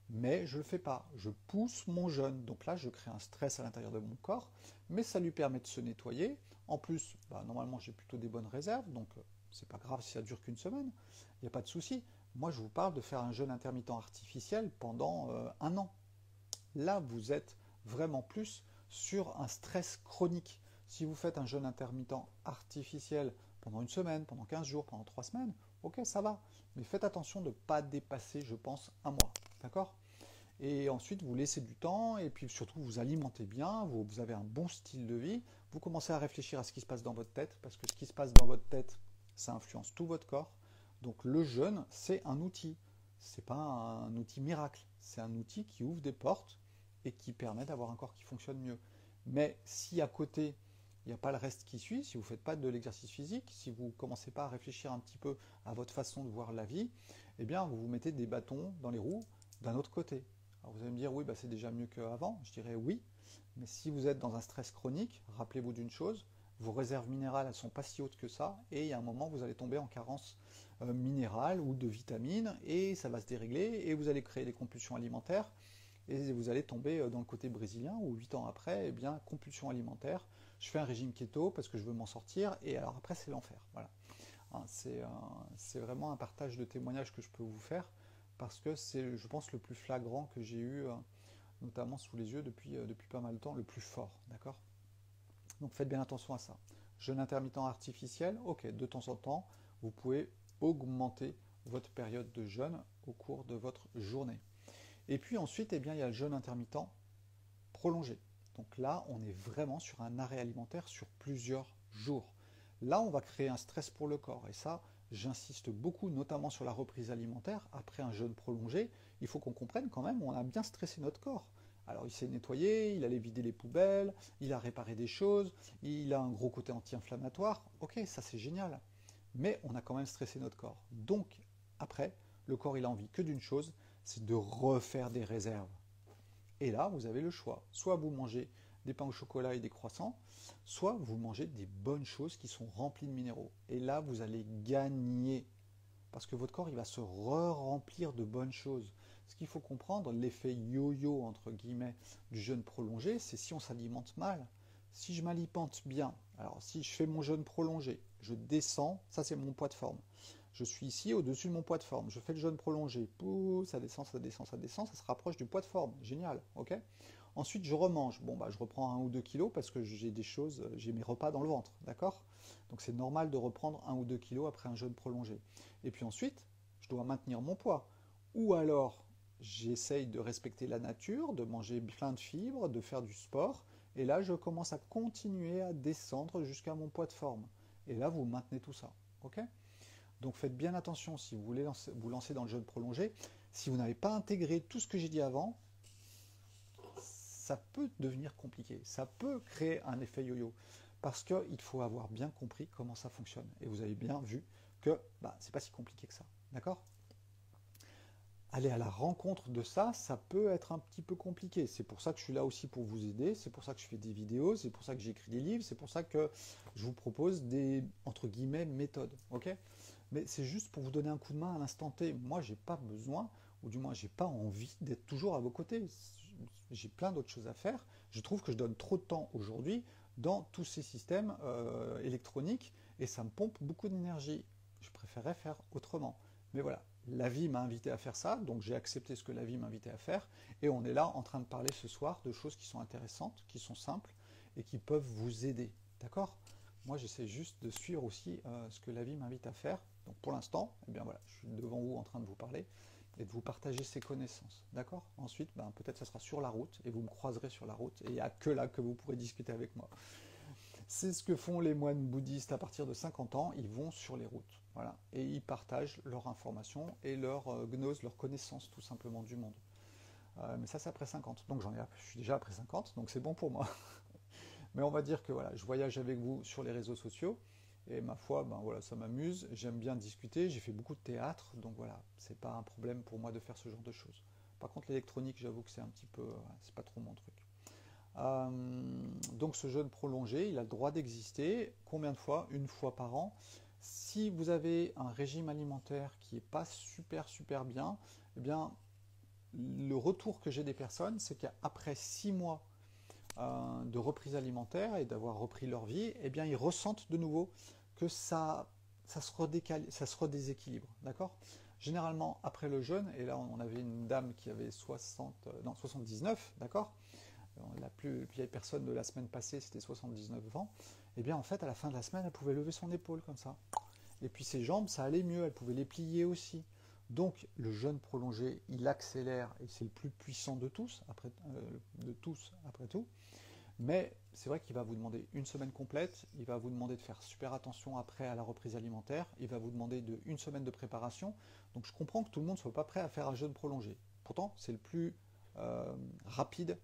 Speaker 1: Mais je ne le fais pas. Je pousse mon jeûne. Donc là, je crée un stress à l'intérieur de mon corps. Mais ça lui permet de se nettoyer. En plus, normalement, j'ai plutôt des bonnes réserves. Donc, c'est pas grave si ça dure qu'une semaine. Il n'y a pas de souci. Moi, je vous parle de faire un jeûne intermittent artificiel pendant 1 an. Là, vous êtes vraiment plus sur un stress chronique. Si vous faites un jeûne intermittent artificiel pendant 1 semaine, pendant 15 jours, pendant 3 semaines, ok, ça va. Mais faites attention de ne pas dépasser, je pense, 1 mois. D'accord? Et ensuite, vous laissez du temps et puis surtout, vous alimentez bien, vous avez un bon style de vie. Vous commencez à réfléchir à ce qui se passe dans votre tête parce que ce qui se passe dans votre tête, ça influence tout votre corps. Donc le jeûne, c'est un outil. Ce n'est pas un outil miracle. C'est un outil qui ouvre des portes et qui permet d'avoir un corps qui fonctionne mieux. Mais si à côté, il n'y a pas le reste qui suit, si vous ne faites pas de l'exercice physique, si vous ne commencez pas à réfléchir un petit peu à votre façon de voir la vie, eh bien vous vous mettez des bâtons dans les roues d'un autre côté. Alors vous allez me dire, oui, c'est déjà mieux qu'avant. Je dirais oui. Mais si vous êtes dans un stress chronique, rappelez-vous d'une chose, vos réserves minérales, elles ne sont pas si hautes que ça, et il y a un moment, vous allez tomber en carence minérale ou de vitamines, et ça va se dérégler, et vous allez créer des compulsions alimentaires, et vous allez tomber dans le côté brésilien, où 8 ans après, eh bien, compulsion alimentaire, je fais un régime keto parce que je veux m'en sortir, et alors après, c'est l'enfer. Voilà. C'est vraiment un partage de témoignages que je peux vous faire, parce que c'est, je pense, le plus flagrant que j'ai eu, notamment sous les yeux depuis pas mal de temps, le plus fort, d'accord? Donc faites bien attention à ça. Jeûne intermittent artificiel, ok, de temps en temps, vous pouvez augmenter votre période de jeûne au cours de votre journée. Et puis ensuite, eh bien, il y a le jeûne intermittent prolongé. Donc là, on est vraiment sur un arrêt alimentaire sur plusieurs jours. Là, on va créer un stress pour le corps. Et ça, j'insiste beaucoup, notamment sur la reprise alimentaire. Après un jeûne prolongé, il faut qu'on comprenne quand même, on a bien stressé notre corps. Alors il s'est nettoyé, il allait vider les poubelles, il a réparé des choses, il a un gros côté anti-inflammatoire. Ok, ça c'est génial. Mais on a quand même stressé notre corps. Donc, après, le corps il a envie que d'une chose, c'est de refaire des réserves. Et là, vous avez le choix. Soit vous mangez des pains au chocolat et des croissants, soit vous mangez des bonnes choses qui sont remplies de minéraux. Et là, vous allez gagner. Parce que votre corps, il va se remplir de bonnes choses. Ce qu'il faut comprendre, l'effet yo-yo, entre guillemets, du jeûne prolongé, c'est si on s'alimente mal. Si je m'alimente bien, alors si je fais mon jeûne prolongé, je descends, ça c'est mon poids de forme, Je suis ici au-dessus de mon poids de forme. Je fais le jeûne prolongé. Pouh, ça descend, ça descend, ça descend. Ça se rapproche du poids de forme. Génial. Ok. Ensuite, je remange. Bon, bah, je reprends 1 ou 2 kilos parce que j'ai des choses, j'ai mes repas dans le ventre. D'accord? Donc, c'est normal de reprendre 1 ou 2 kilos après un jeûne prolongé. Et puis ensuite, je dois maintenir mon poids. Ou alors, j'essaye de respecter la nature, de manger plein de fibres, de faire du sport. Et là, je commence à continuer à descendre jusqu'à mon poids de forme. Et là, vous maintenez tout ça. Ok? Donc faites bien attention si vous voulez vous lancer dans le jeûne prolongé. Si vous n'avez pas intégré tout ce que j'ai dit avant, ça peut devenir compliqué. Ça peut créer un effet yo-yo. Parce qu'il faut avoir bien compris comment ça fonctionne. Et vous avez bien vu que c'est pas si compliqué que ça. D'accord? Aller à la rencontre de ça, ça peut être un petit peu compliqué. C'est pour ça que je suis là aussi pour vous aider, c'est pour ça que je fais des vidéos, c'est pour ça que j'écris des livres, c'est pour ça que je vous propose des, entre guillemets, méthodes. Ok? Mais c'est juste pour vous donner un coup de main à l'instant T. Moi, j'ai pas besoin, ou du moins, j'ai pas envie d'être toujours à vos côtés. J'ai plein d'autres choses à faire. Je trouve que je donne trop de temps aujourd'hui dans tous ces systèmes électroniques et ça me pompe beaucoup d'énergie. Je préférerais faire autrement. Mais voilà, la vie m'a invité à faire ça, donc j'ai accepté ce que la vie m'invitait à faire, et on est là en train de parler ce soir de choses qui sont intéressantes, qui sont simples, et qui peuvent vous aider. D'accord? Moi, j'essaie juste de suivre aussi ce que la vie m'invite à faire. Donc pour l'instant, eh bien voilà, je suis devant vous en train de vous parler et de vous partager ces connaissances. D'accord? Ensuite, peut-être ça sera sur la route, et vous me croiserez sur la route, et il n'y a que là que vous pourrez discuter avec moi. C'est ce que font les moines bouddhistes à partir de 50 ans, ils vont sur les routes, voilà, et ils partagent leur information et leur gnose, leur connaissance tout simplement du monde. Mais ça c'est après 50, donc je suis déjà après 50, donc c'est bon pour moi. Mais on va dire que voilà, je voyage avec vous sur les réseaux sociaux, et ma foi, voilà, ça m'amuse, j'aime bien discuter, j'ai fait beaucoup de théâtre, donc voilà, c'est pas un problème pour moi de faire ce genre de choses. Par contre l'électronique, j'avoue que c'est un petit peu, c'est pas trop mon truc. Donc ce jeûne prolongé, il a le droit d'exister. Combien de fois? Une fois par an. Si vous avez un régime alimentaire qui n'est pas super bien, eh bien, le retour que j'ai des personnes, c'est qu'après 6 mois de reprise alimentaire et d'avoir repris leur vie, eh bien, ils ressentent de nouveau que ça se redéséquilibre. D'accord? Généralement, après le jeûne, et là on avait une dame qui avait 79, d'accord? La plus vieille personne de la semaine passée, c'était 79 ans, et bien en fait, à la fin de la semaine, elle pouvait lever son épaule comme ça. Et puis ses jambes, ça allait mieux, elle pouvait les plier aussi. Donc le jeûne prolongé, il accélère, et c'est le plus puissant de tous, après tout. Mais c'est vrai qu'il va vous demander une semaine complète, il va vous demander de faire super attention après à la reprise alimentaire, il va vous demander une semaine de préparation. Donc je comprends que tout le monde ne soit pas prêt à faire un jeûne prolongé. Pourtant, c'est le plus rapide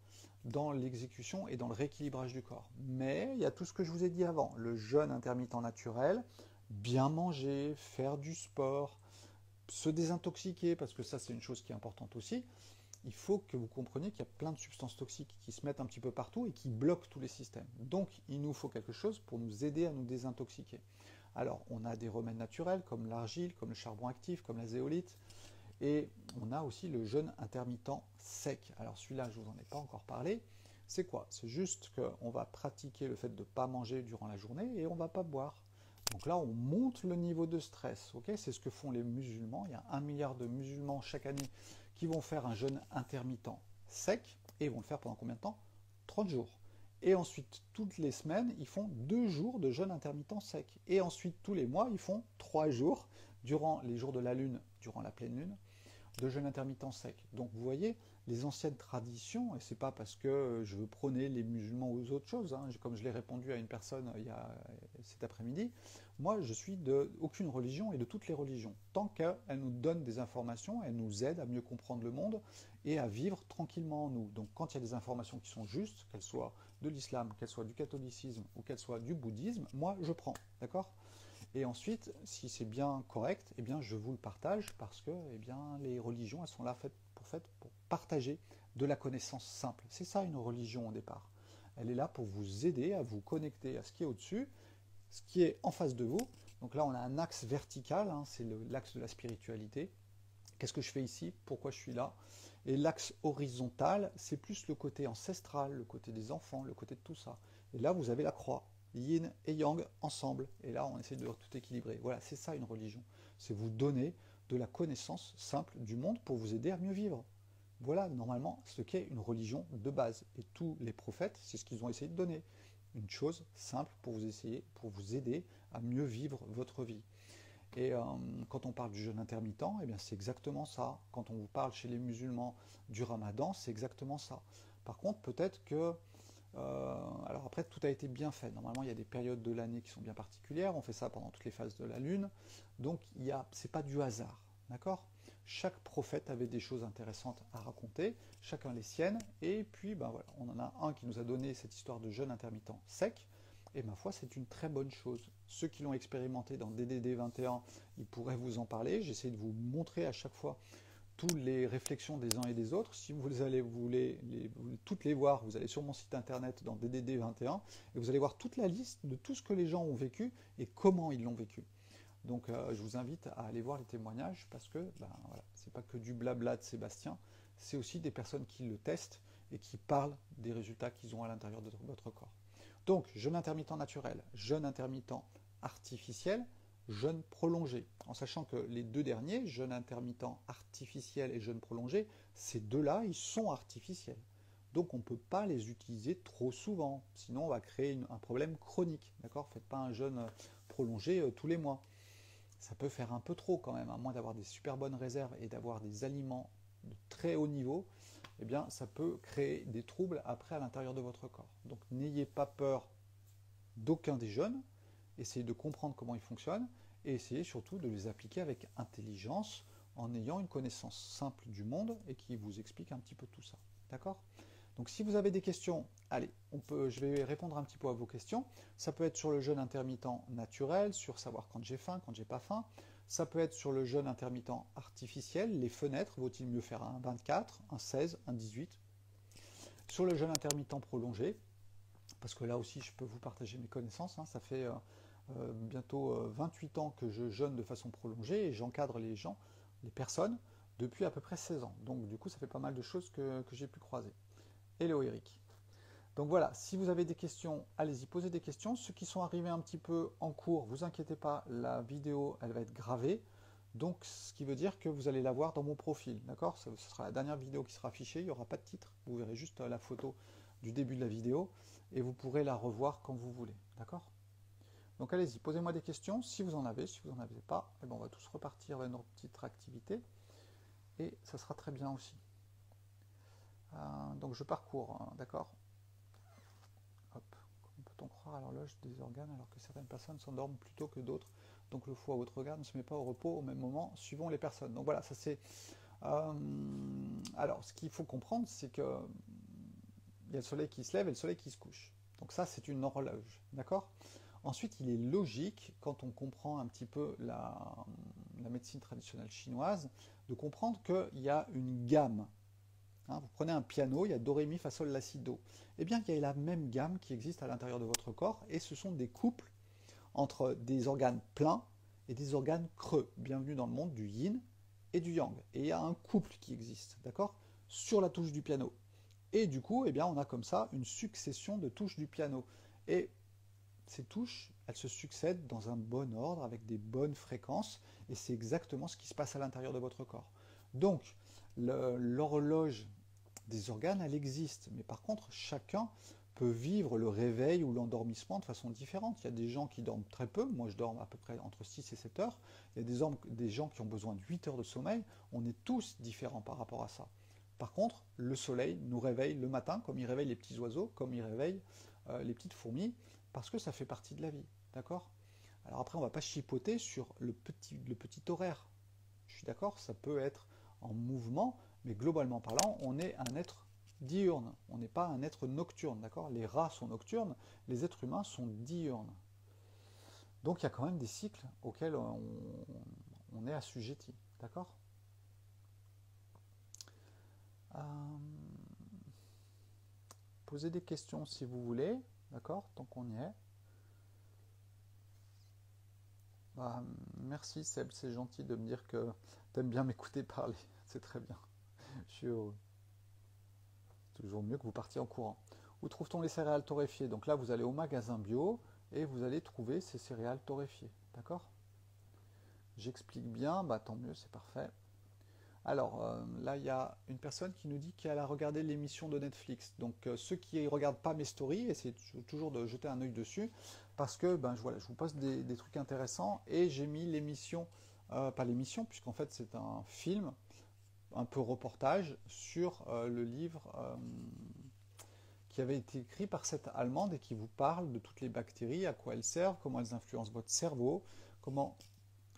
Speaker 1: dans l'exécution et dans le rééquilibrage du corps. Mais il y a tout ce que je vous ai dit avant, le jeûne intermittent naturel, bien manger, faire du sport, se désintoxiquer, parce que ça c'est une chose qui est importante aussi. Il faut que vous compreniez qu'il y a plein de substances toxiques qui se mettent un petit peu partout et qui bloquent tous les systèmes. Donc il nous faut quelque chose pour nous aider à nous désintoxiquer. Alors on a des remèdes naturels comme l'argile, comme le charbon actif, comme la zéolite, et on a aussi le jeûne intermittent sec. Alors celui-là, je ne vous en ai pas encore parlé. C'est quoi? C'est juste qu'on va pratiquer le fait de ne pas manger durant la journée et on ne va pas boire. Donc là, on monte le niveau de stress. Okay, c'est ce que font les musulmans. Il y a 1 milliard de musulmans chaque année qui vont faire un jeûne intermittent sec. Et ils vont le faire pendant combien de temps? 30 jours. Et ensuite, toutes les semaines, ils font 2 jours de jeûne intermittent sec. Et ensuite, tous les mois, ils font 3 jours, durant les jours de la lune, durant la pleine lune, de jeûne intermittent sec. Donc vous voyez, les anciennes traditions, et c'est pas parce que je veux prôner les musulmans ou autres choses, hein, comme je l'ai répondu à une personne cet après-midi, moi je suis de aucune religion et de toutes les religions. Tant qu'elles nous donnent des informations, elles nous aident à mieux comprendre le monde et à vivre tranquillement en nous. Donc quand il y a des informations qui sont justes, qu'elles soient de l'islam, qu'elles soient du catholicisme ou qu'elles soient du bouddhisme, moi je prends, d'accord ? Et ensuite, si c'est bien correct, eh bien, je vous le partage parce que eh bien, les religions, elles sont là pour partager de la connaissance simple. C'est ça une religion au départ. Elle est là pour vous aider à vous connecter à ce qui est au-dessus, ce qui est en face de vous. Donc là, on a un axe vertical, hein, c'est l'axe de la spiritualité. Qu'est-ce que je fais ici? Pourquoi je suis là? Et l'axe horizontal, c'est plus le côté ancestral, le côté des enfants, le côté de tout ça. Et là, vous avez la croix. yin et yang ensemble. Et là, on essaie de tout équilibrer. Voilà, c'est ça une religion. C'est vous donner de la connaissance simple du monde pour vous aider à mieux vivre. Voilà normalement ce qu'est une religion de base. Et tous les prophètes, c'est ce qu'ils ont essayé de donner. Une chose simple pour vous aider à mieux vivre votre vie. Et quand on parle du jeûne intermittent, eh bien c'est exactement ça. Quand on vous parle chez les musulmans du ramadan, c'est exactement ça. Par contre, peut-être que... alors après, tout a été bien fait. Normalement, il y a des périodes de l'année qui sont bien particulières. On fait ça pendant toutes les phases de la lune. Donc, c'est pas du hasard. D'accord? Chaque prophète avait des choses intéressantes à raconter, chacun les siennes. Et puis, ben voilà, on en a un qui nous a donné cette histoire de jeûne intermittent sec. Et ma foi, c'est une très bonne chose. Ceux qui l'ont expérimenté dans DDD 21, ils pourraient vous en parler. J'essaie de vous montrer à chaque fois toutes les réflexions des uns et des autres. Si vous voulez toutes les voir, vous allez sur mon site internet dans DDD 21 et vous allez voir toute la liste de tout ce que les gens ont vécu et comment ils l'ont vécu. Donc je vous invite à aller voir les témoignages parce que ben, voilà, c'est pas que du blabla de Sébastien, c'est aussi des personnes qui le testent et qui parlent des résultats qu'ils ont à l'intérieur de votre corps. Donc, jeûne intermittent naturel, jeûne intermittent artificiel, jeûne prolongé. En sachant que les deux derniers, jeûne intermittent artificiel et jeûne prolongé, ces deux-là, ils sont artificiels. Donc, on ne peut pas les utiliser trop souvent. Sinon, on va créer un problème chronique. D'accord ? Faites pas un jeûne prolongé tous les mois. Ça peut faire un peu trop quand même, à moins d'avoir des super bonnes réserves et d'avoir des aliments de très haut niveau. Eh bien, ça peut créer des troubles après à l'intérieur de votre corps. Donc, n'ayez pas peur d'aucun des jeûnes, essayez de comprendre comment ils fonctionnent et essayez surtout de les appliquer avec intelligence en ayant une connaissance simple du monde et qui vous explique un petit peu tout ça. D'accord ? Donc, si vous avez des questions, allez, je vais répondre un petit peu à vos questions. Ça peut être sur le jeûne intermittent naturel, sur savoir quand j'ai faim, quand j'ai pas faim. Ça peut être sur le jeûne intermittent artificiel, les fenêtres, vaut-il mieux faire un 24, un 16, un 18. Sur le jeûne intermittent prolongé, parce que là aussi je peux vous partager mes connaissances, hein, ça fait bientôt 28 ans que je jeûne de façon prolongée et j'encadre les gens, les personnes, depuis à peu près 16 ans. Donc du coup ça fait pas mal de choses que j'ai pu croiser. Hello Eric. Donc voilà, si vous avez des questions, allez-y, posez des questions. Ceux qui sont arrivés un petit peu en cours, vous inquiétez pas, la vidéo, elle va être gravée. Donc, ce qui veut dire que vous allez la voir dans mon profil, d'accord ? Ce sera la dernière vidéo qui sera affichée, il n'y aura pas de titre. Vous verrez juste la photo du début de la vidéo et vous pourrez la revoir quand vous voulez, d'accord ? Donc allez-y, posez-moi des questions, si vous en avez. Si vous n'en avez pas, eh ben, on va tous repartir vers notre petite activité et ça sera très bien aussi. Donc je parcours, hein, d'accord ? Hop, comment peut-on croire à l'horloge des organes alors que certaines personnes s'endorment plus tôt que d'autres? Donc le foie ou votre organe ne se met pas au repos au même moment suivant les personnes. Donc voilà, ça c'est... alors ce qu'il faut comprendre, c'est que il y a le soleil qui se lève et le soleil qui se couche. Donc ça c'est une horloge, d'accord? Ensuite, il est logique, quand on comprend un petit peu la médecine traditionnelle chinoise, de comprendre qu'il y a une gamme. Hein, vous prenez un piano, il y a do, ré, mi, fa, sol, la, si, do. Eh bien, il y a la même gamme qui existe à l'intérieur de votre corps et ce sont des couples entre des organes pleins et des organes creux. Bienvenue dans le monde du yin et du yang. Et il y a un couple qui existe, d'accord, sur la touche du piano. Et du coup, eh bien, on a comme ça une succession de touches du piano. Et ces touches, elles se succèdent dans un bon ordre, avec des bonnes fréquences, et c'est exactement ce qui se passe à l'intérieur de votre corps. Donc, l'horloge des organes, elle existe, mais par contre, chacun peut vivre le réveil ou l'endormissement de façon différente. Il y a des gens qui dorment très peu, moi je dors à peu près entre 6 et 7 heures, il y a des gens qui ont besoin de 8 heures de sommeil, on est tous différents par rapport à ça. Par contre, le soleil nous réveille le matin, comme il réveille les petits oiseaux, comme il réveille les petites fourmis, parce que ça fait partie de la vie, d'accord ? Alors après, on ne va pas chipoter sur le petit horaire. Je suis d'accord, ça peut être en mouvement, mais globalement parlant, on est un être diurne, on n'est pas un être nocturne, d'accord ? Les rats sont nocturnes, les êtres humains sont diurnes. Donc il y a quand même des cycles auxquels on est assujetti, d'accord ? Posez des questions si vous voulez, d'accord, tant qu'on y est. Merci Seb, c'est gentil de me dire que tu aimes bien m'écouter parler, c'est très bien, je suis heureux. C'est toujours mieux que vous partiez en courant. Où trouve-t-on les céréales torréfiées? Donc là, vous allez au magasin bio, et vous allez trouver ces céréales torréfiées. D'accord? J'explique bien, bah, tant mieux, c'est parfait. Alors là, il y a une personne qui nous dit qu'elle a regardé l'émission de Netflix. Donc ceux qui ne regardent pas mes stories, essayez toujours de jeter un œil dessus, parce que ben, voilà, je vous poste des trucs intéressants, et j'ai mis l'émission, pas l'émission, puisqu'en fait c'est un film, un peu reportage, sur le livre qui avait été écrit par cette Allemande et qui vous parle de toutes les bactéries, à quoi elles servent, comment elles influencent votre cerveau, comment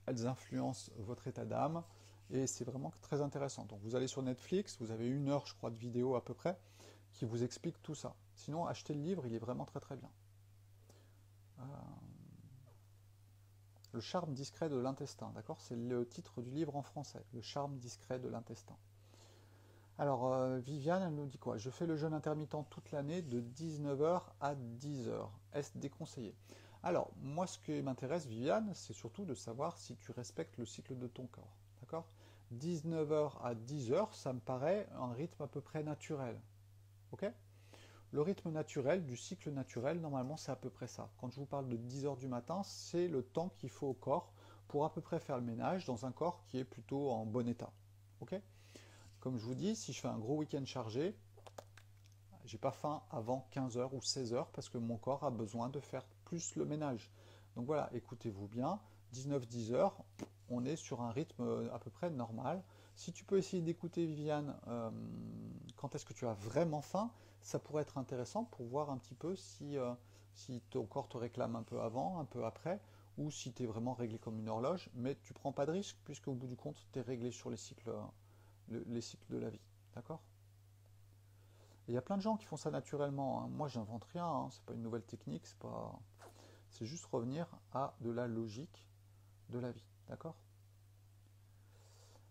Speaker 1: elles influencent votre état d'âme, et c'est vraiment très intéressant. Donc vous allez sur Netflix, vous avez 1 heure, je crois, de vidéo à peu près, qui vous explique tout ça. Sinon, achetez le livre, il est vraiment très très bien. Le charme discret de l'intestin, d'accord? C'est le titre du livre en français, le charme discret de l'intestin. Alors, Viviane, elle nous dit quoi? Je fais le jeûne intermittent toute l'année de 19h à 10h. Est-ce déconseillé? Alors, moi, ce qui m'intéresse, Viviane, c'est surtout de savoir si tu respectes le cycle de ton corps. D'accord? 19h à 10h, ça me paraît un rythme à peu près naturel. Ok? Le rythme naturel, du cycle naturel, normalement, c'est à peu près ça. Quand je vous parle de 10h du matin, c'est le temps qu'il faut au corps pour à peu près faire le ménage dans un corps qui est plutôt en bon état. Ok? Comme je vous dis, si je fais un gros week-end chargé, j'ai pas faim avant 15h ou 16h parce que mon corps a besoin de faire plus le ménage. Donc voilà, écoutez-vous bien, 19-10h, on est sur un rythme à peu près normal. Si tu peux essayer d'écouter Viviane, quand est-ce que tu as vraiment faim, ça pourrait être intéressant pour voir un petit peu si ton corps te réclame un peu avant, un peu après, ou si tu es vraiment réglé comme une horloge, mais tu prends pas de risque puisque au bout du compte, tu es réglé sur les cycles de la vie. D'accord? Il y a plein de gens qui font ça naturellement, hein. Moi, j'invente rien, hein. C'est pas une nouvelle technique, c'est juste revenir à de la logique de la vie. D'accord?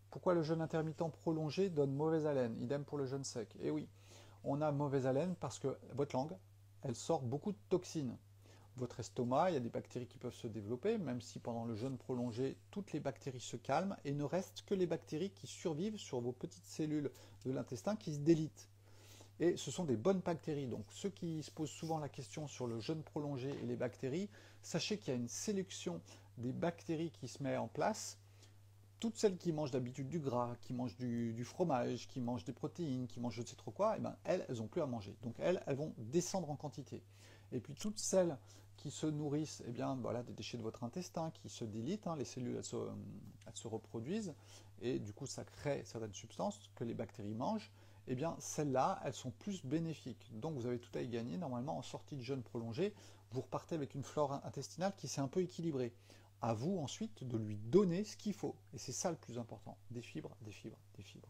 Speaker 1: Pourquoi le jeûne intermittent prolongé donne mauvaise haleine? Idem pour le jeûne sec. Eh oui, on a mauvaise haleine parce que votre langue, elle sort beaucoup de toxines. Votre estomac, il y a des bactéries qui peuvent se développer, même si pendant le jeûne prolongé, toutes les bactéries se calment et ne restent que les bactéries qui survivent sur vos petites cellules de l'intestin qui se délitent. Et ce sont des bonnes bactéries. Donc ceux qui se posent souvent la question sur le jeûne prolongé et les bactéries, sachez qu'il y a une sélection des bactéries qui se met en place. Toutes celles qui mangent d'habitude du gras, qui mangent du fromage, qui mangent des protéines, qui mangent je ne sais trop quoi, et ben elles n'ont plus à manger. Donc elles vont descendre en quantité. Et puis toutes celles qui se nourrissent eh bien, voilà, des déchets de votre intestin, qui se délitent, hein, les cellules elles se reproduisent, et du coup ça crée certaines substances que les bactéries mangent, eh bien celles-là, elles sont plus bénéfiques. Donc vous avez tout à y gagner, normalement en sortie de jeûne prolongé, vous repartez avec une flore intestinale qui s'est un peu équilibrée. À vous ensuite de lui donner ce qu'il faut. Et c'est ça le plus important. Des fibres, des fibres, des fibres.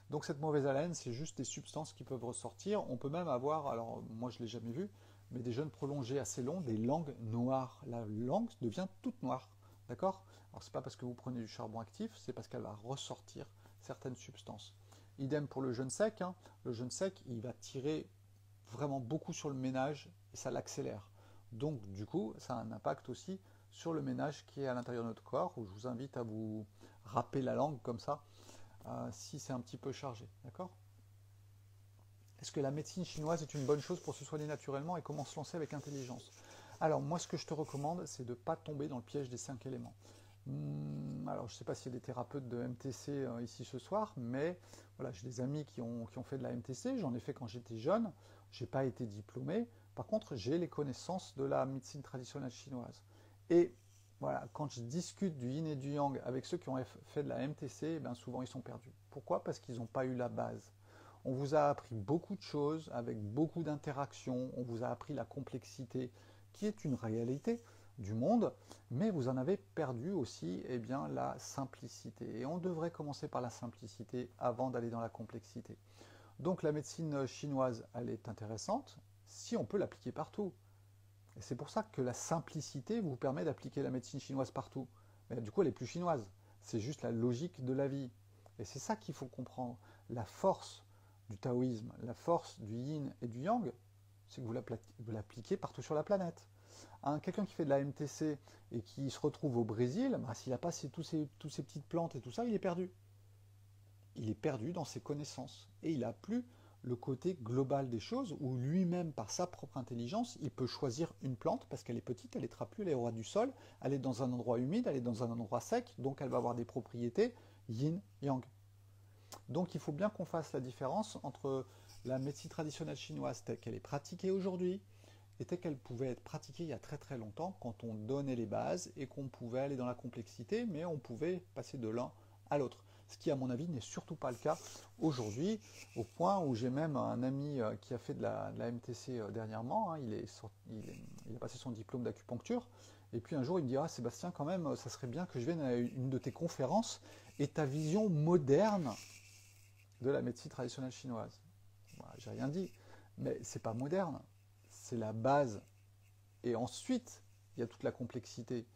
Speaker 1: Donc cette mauvaise haleine, c'est juste des substances qui peuvent ressortir. On peut même avoir, alors moi je ne l'ai jamais vu, mais des jeûnes prolongés assez longs, des langues noires. La langue devient toute noire. D'accord? Alors c'est pas parce que vous prenez du charbon actif, c'est parce qu'elle va ressortir certaines substances. Idem pour le jeûne sec. Hein. Le jeûne sec, il va tirer vraiment beaucoup sur le ménage et ça l'accélère. Donc du coup, ça a un impact aussi sur le ménage qui est à l'intérieur de notre corps, où je vous invite à vous râper la langue comme ça, si c'est un petit peu chargé. D'accord? Est-ce que la médecine chinoise est une bonne chose pour se soigner naturellement et comment se lancer avec intelligence? Alors moi, ce que je te recommande, c'est de ne pas tomber dans le piège des 5 éléments. Alors je ne sais pas s'il y a des thérapeutes de MTC ici ce soir, mais voilà, j'ai des amis qui ont fait de la MTC, j'en ai fait quand j'étais jeune, je n'ai pas été diplômé, par contre j'ai les connaissances de la médecine traditionnelle chinoise. Et voilà, quand je discute du yin et du yang avec ceux qui ont fait de la MTC, ben souvent ils sont perdus. Pourquoi? Parce qu'ils n'ont pas eu la base. On vous a appris beaucoup de choses avec beaucoup d'interactions, on vous a appris la complexité qui est une réalité du monde, mais vous en avez perdu aussi eh bien, la simplicité. Et on devrait commencer par la simplicité avant d'aller dans la complexité. Donc la médecine chinoise, elle est intéressante si on peut l'appliquer partout. Et c'est pour ça que la simplicité vous permet d'appliquer la médecine chinoise partout. Mais du coup, elle est plus chinoise. C'est juste la logique de la vie. Et c'est ça qu'il faut comprendre. La force du taoïsme, la force du yin et du yang, c'est que vous l'appliquez partout sur la planète. Quelqu'un qui fait de la MTC et qui se retrouve au Brésil, bah, s'il n'a pas toutes ces petites plantes et tout ça, il est perdu. Il est perdu dans ses connaissances. Et il n'a plus le côté global des choses, où lui-même, par sa propre intelligence, il peut choisir une plante, parce qu'elle est petite, elle est trapue, elle est au roi du sol, elle est dans un endroit humide, elle est dans un endroit sec, donc elle va avoir des propriétés yin-yang. Donc il faut bien qu'on fasse la différence entre la médecine traditionnelle chinoise telle qu'elle est pratiquée aujourd'hui et telle qu'elle pouvait être pratiquée il y a très très longtemps, quand on donnait les bases et qu'on pouvait aller dans la complexité, mais on pouvait passer de l'un à l'autre. Ce qui, à mon avis, n'est surtout pas le cas aujourd'hui, au point où j'ai même un ami qui a fait de la MTC dernièrement, hein, il a passé son diplôme d'acupuncture, et puis un jour il me dit « Ah Sébastien, quand même, ça serait bien que je vienne à une de tes conférences et ta vision moderne de la médecine traditionnelle chinoise. » Voilà, j'ai rien dit, mais c'est pas moderne, c'est la base. Et ensuite, il y a toute la complexité,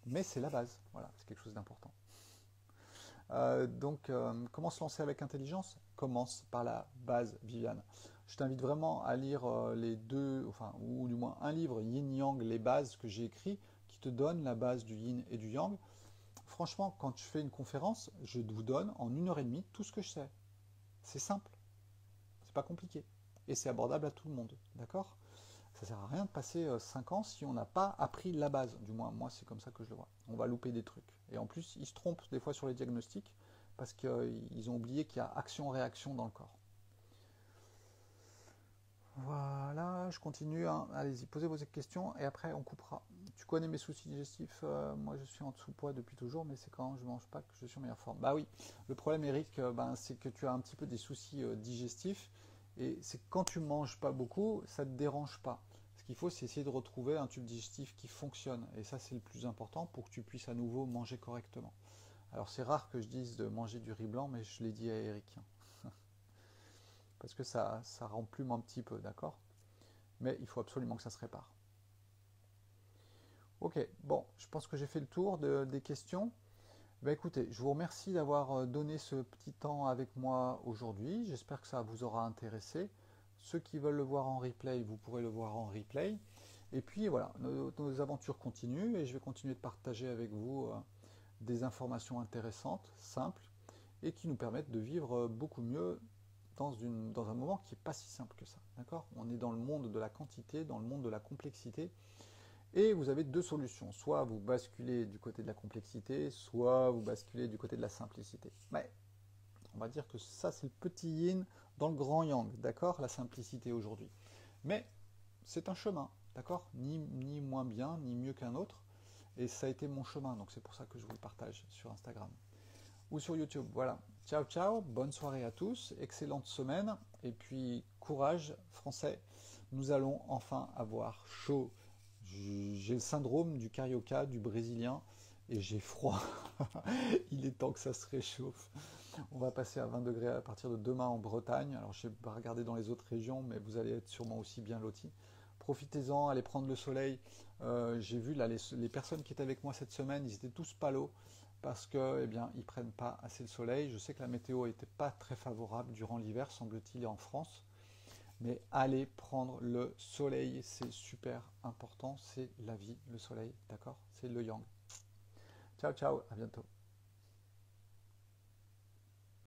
Speaker 1: mais c'est la base. Voilà, c'est quelque chose d'important. Comment se lancer avec intelligence? Commence par la base, Viviane. Je t'invite vraiment à lire les deux, enfin, ou du moins un livre, Yin Yang, les bases que j'ai écrit, qui te donne la base du Yin et du Yang. Franchement, quand je fais une conférence, je vous donne en 1 heure et demie tout ce que je sais. C'est simple, c'est pas compliqué, et c'est abordable à tout le monde, d'accord? Ça sert à rien de passer 5 ans si on n'a pas appris la base. Du moins, moi, c'est comme ça que je le vois. On va louper des trucs. Et en plus, ils se trompent des fois sur les diagnostics parce qu'ils ont oublié qu'il y a action-réaction dans le corps. Voilà, je continue. Hein. Allez-y, posez vos questions et après, on coupera. Tu connais mes soucis digestifs. Moi, je suis en dessous-poids depuis toujours, mais c'est quand je mange pas que je suis en meilleure forme. Bah oui, le problème, Eric, c'est que tu as un petit peu des soucis digestifs. Et c'est quand tu manges pas beaucoup, ça ne te dérange pas. Ce qu'il faut, c'est essayer de retrouver un tube digestif qui fonctionne. Et ça, c'est le plus important pour que tu puisses à nouveau manger correctement. Alors, c'est rare que je dise de manger du riz blanc, mais je l'ai dit à Eric. Parce que ça remplume un petit peu, d'accord? Mais il faut absolument que ça se répare. Ok, bon, je pense que j'ai fait le tour des questions. Bah écoutez, je vous remercie d'avoir donné ce petit temps avec moi aujourd'hui. J'espère que ça vous aura intéressé. Ceux qui veulent le voir en replay, vous pourrez le voir en replay. Et puis voilà, nos aventures continuent et je vais continuer de partager avec vous des informations intéressantes, simples, et qui nous permettent de vivre beaucoup mieux dans un moment qui n'est pas si simple que ça. D'accord? On est dans le monde de la quantité, dans le monde de la complexité. Et vous avez deux solutions. Soit vous basculez du côté de la complexité, soit vous basculez du côté de la simplicité. Mais on va dire que ça, c'est le petit yin dans le grand yang, d'accord? La simplicité aujourd'hui. Mais c'est un chemin, d'accord? Ni moins bien, ni mieux qu'un autre. Et ça a été mon chemin, donc c'est pour ça que je vous le partage sur Instagram ou sur YouTube. Voilà. Ciao, ciao. Bonne soirée à tous. Excellente semaine. Et puis, courage, Français. Nous allons enfin avoir chaud. J'ai le syndrome du carioca, du brésilien, et j'ai froid. Il est temps que ça se réchauffe. On va passer à 20 degrés à partir de demain en Bretagne. Alors, je n'ai pas regardé dans les autres régions, mais vous allez être sûrement aussi bien lotis. Profitez-en, allez prendre le soleil. J'ai vu là les personnes qui étaient avec moi cette semaine, ils étaient tous palos parce que, eh bien, ils prennent pas assez le soleil. Je sais que la météo n'était pas très favorable durant l'hiver, semble-t-il, en France. Mais allez prendre le soleil, c'est super important, c'est la vie, le soleil, d'accord? C'est le yang. Ciao, ciao, à bientôt.